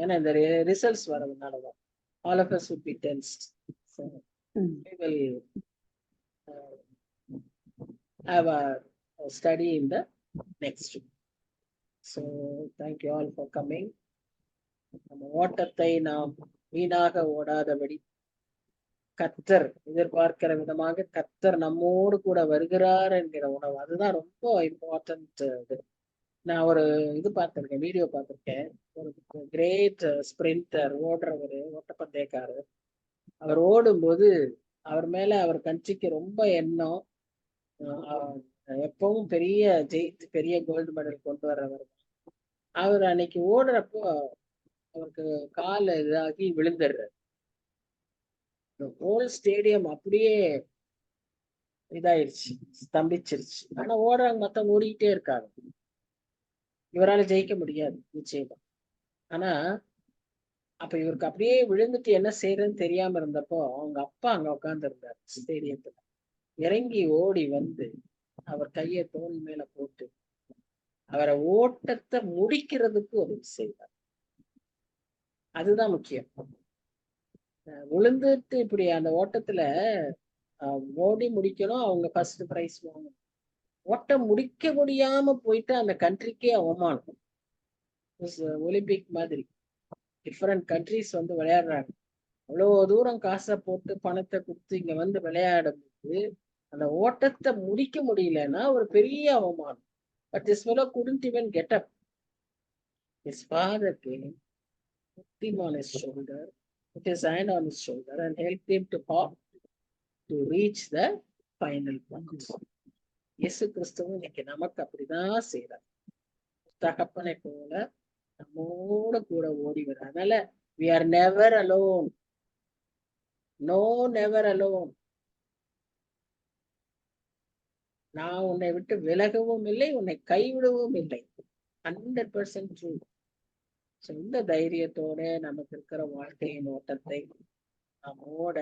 ஏன்னா இந்த ரிசல்ட்ஸ் வரதுனாலதான் all of us would be tensed. So we will have a study in the next week. So thank you all for coming. நம்ம ஓட்டத்தை நாம் வீணாக ஓடாதபடி கர்த்தர் எதிர்பார்க்கிற விதமாக கர்த்தர் நம்மோடு கூட வருகிறார் என்கிற உணவு, அதுதான் ரொம்ப இம்பார்ட்டன்ட். நான் ஒரு இது பார்த்திருக்கேன், வீடியோ பார்த்திருக்கேன். ஒரு கிரேட் ஸ்பிரிண்டர் ஓடுறவர், ஓட்டப்பந்தயக்காரர். அவர் ஓடும்போது அவர் மேல அவர் கண்ட்ரிக்கு ரொம்ப எண்ணம். எப்பவும் பெரிய கோல்டு மெடல் கொண்டு வர்றவர். அவர் அன்னைக்கு ஓடுறப்போ அவருக்கு கால் இதாகி விழுந்துடுறாரு. ஹோல் ஸ்டேடியம் அப்படியே இதாயிருச்சு, ஸ்தம்பிச்சிருச்சு. ஆனா ஓடுறவங்க மொத்தம் ஓடிக்கிட்டே இருக்காங்க. இவரால ஜெயிக்க முடியாது நிச்சயமா. ஆனா அப்ப இவருக்கு அப்படியே விழுந்துட்டு என்ன செய்யறதுன்னு தெரியாம இருந்தப்போ அவங்க அப்பா அங்க உட்கார்ந்து இருந்தார் ஸ்டேடியத்துல. இறங்கி ஓடி வந்து அவர் கையை தோல் மேல போட்டு அவரை ஓட்டத்தை முடிக்கிறதுக்கு உதவி செய்வார். அதுதான் முக்கியம். விழுந்துட்டு இப்படி அந்த ஓட்டத்துல ஓடி முடிக்கணும், அவங்க ஃபர்ஸ்ட் பிரைஸ் வாங்கணும். ஓட்டம் முடிக்க முடியாம போயிட்டு அந்த கண்ட்ரிக்கே அவமானம். ஒலிம்பிக் மாதிரி டிஃப்ரெண்ட் கண்ட்ரிஸ் வந்து விளையாடுறாங்க. அவ்வளவு தூரம் காசை போட்டு பணத்தை கொடுத்து இங்க வந்து விளையாடும் போது அந்த ஓட்டத்தை முடிக்க முடியலன்னா ஒரு பெரிய அவமானம். But this fellow couldn't even get up. His father came, put him on his shoulder, put his hand on his shoulder and helped him to hop to reach the final point. இயேசு கிறிஸ்துவும் இன்னைக்கு நமக்கு அப்படிதான் செய்யறார். தகப்பனை போல நம்மோட கூட ஓடி வர. அதனால we are never alone. No, never alone. நான் உன்னை விட்டு விலகவும் இல்லை, உன்னை கைவிடவும் இல்லை. 100% ட்ரூ. இந்த தைரியத்தோட நமக்கு இருக்கிற வாழ்க்கையின் ஓட்டத்தை நம்மோட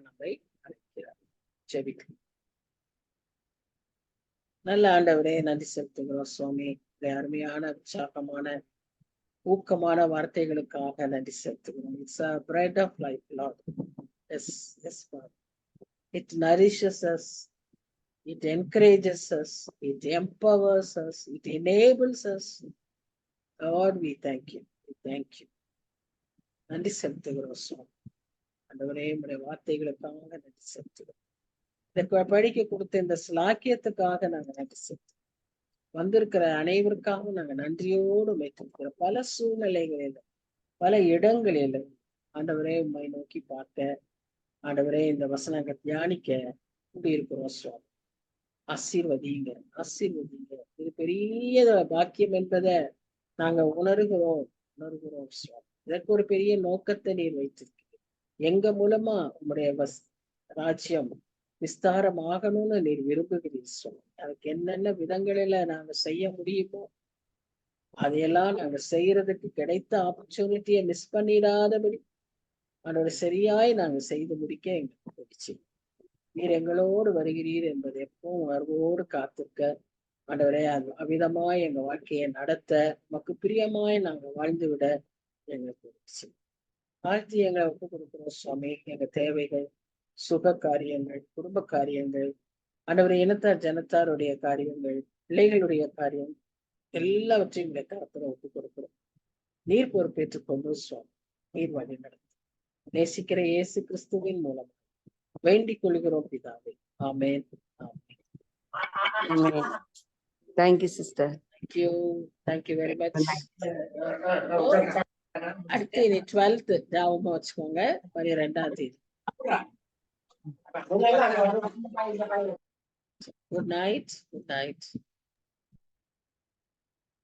நம்மை அழைக்கிறார். ஜெபிக்கிறோம். நல்ல ஆண்டவரே, நன்றி செலுத்துகிறோம் சுவாமி. இந்த அருமையான உற்சாகமான ஊக்கமான வார்த்தைகளுக்காக நன்றி செலுத்துகிறோம். It's a bread of life, Lord. Yes, yes, Lord. It nourishes us. It encourages us. It empowers us. It enables us. Lord, we thank you. We thank you. நன்றி செலுத்துகிறோம் சுவாமி. ஆண்டவரே, உடைய வார்த்தைகளுக்காக நன்றி செலுத்துகிறோம். இதற்கு படிக்க கொடுத்த இந்த சிலாக்கியத்துக்காக நாங்க நன்றி செலுத்துகிறோம். வந்திருக்கிற அனைவருக்காக நாங்க நன்றியோடு வைத்திருக்கிறோம். பல சூழ்நிலைகளில, பல இடங்களில ஆண்டவரே உம்மை நோக்கி பார்க்க, ஆண்டவரே இந்த வசனங்கள் தியானிக்க கூடியிருக்கிறோம் சுவாமி. ஆசீர்வதிங்க, ஆசீர்வதிங்க. இது பெரிய பாக்கியம் என்பதை நாங்க உணர்கிறோம் சுவாமி. இதற்கு ஒரு பெரிய நோக்கத்தை நீர் வைத்திருக்கிறீங்க. எங்க மூலமா உங்களுடைய ராஜ்யம் விஸ்தாரமாகணும்னு நீர் விரும்புகிறீர் சுவாமி. அதுக்கு என்னென்ன விதங்களில நாங்க செய்ய முடியுமோ அதையெல்லாம் நாங்க செய்யறதுக்கு கிடைத்த ஆப்பர்ச்சுனிட்டியை மிஸ் பண்ணிடாதபடி அதோட சரியாய் நாங்க செய்து முடிக்க எங்களுக்கு பிடிச்சி நீர் எங்களோடு வருகிறீர் என்பதை எப்பவும் உணர்வோடு காத்திருக்க ஆண்டவரே, அவ்விதமாய் எங்க வாழ்க்கையை நடத்த நமக்கு பிரியமாய் நாங்க வாழ்ந்து விட எங்களுக்கு பிடிச்சி வாழ்த்தி எங்களை ஒப்பு கொடுக்கிறோம் சுவாமி. எங்க தேவைகள், சுக காரியங்கள், குடும்ப காரியங்கள், ஆண்டவரை இனத்தார் ஜனத்தாருடைய காரியங்கள், பிள்ளைகளுடைய காரியம் எல்லாவற்றையும் எங்களை கருத்துல ஒப்பு கொடுக்கிறோம். நீர் பொறுப்பேற்றுக் கொண்டு சுவாமி நீர் வழி நடத்தும். நேசிக்கிற இயேசு கிறிஸ்துவின் மூலம் வேண்டிக் கொள்கிறோம் பிதாவே. ஆமென். ஆமென். Thank you, sister. Thank you very much. அடுத்து இனி 12th ஞாபகமா வச்சுக்கோங்க, 12ஆம் தேதி. Good night. Good night.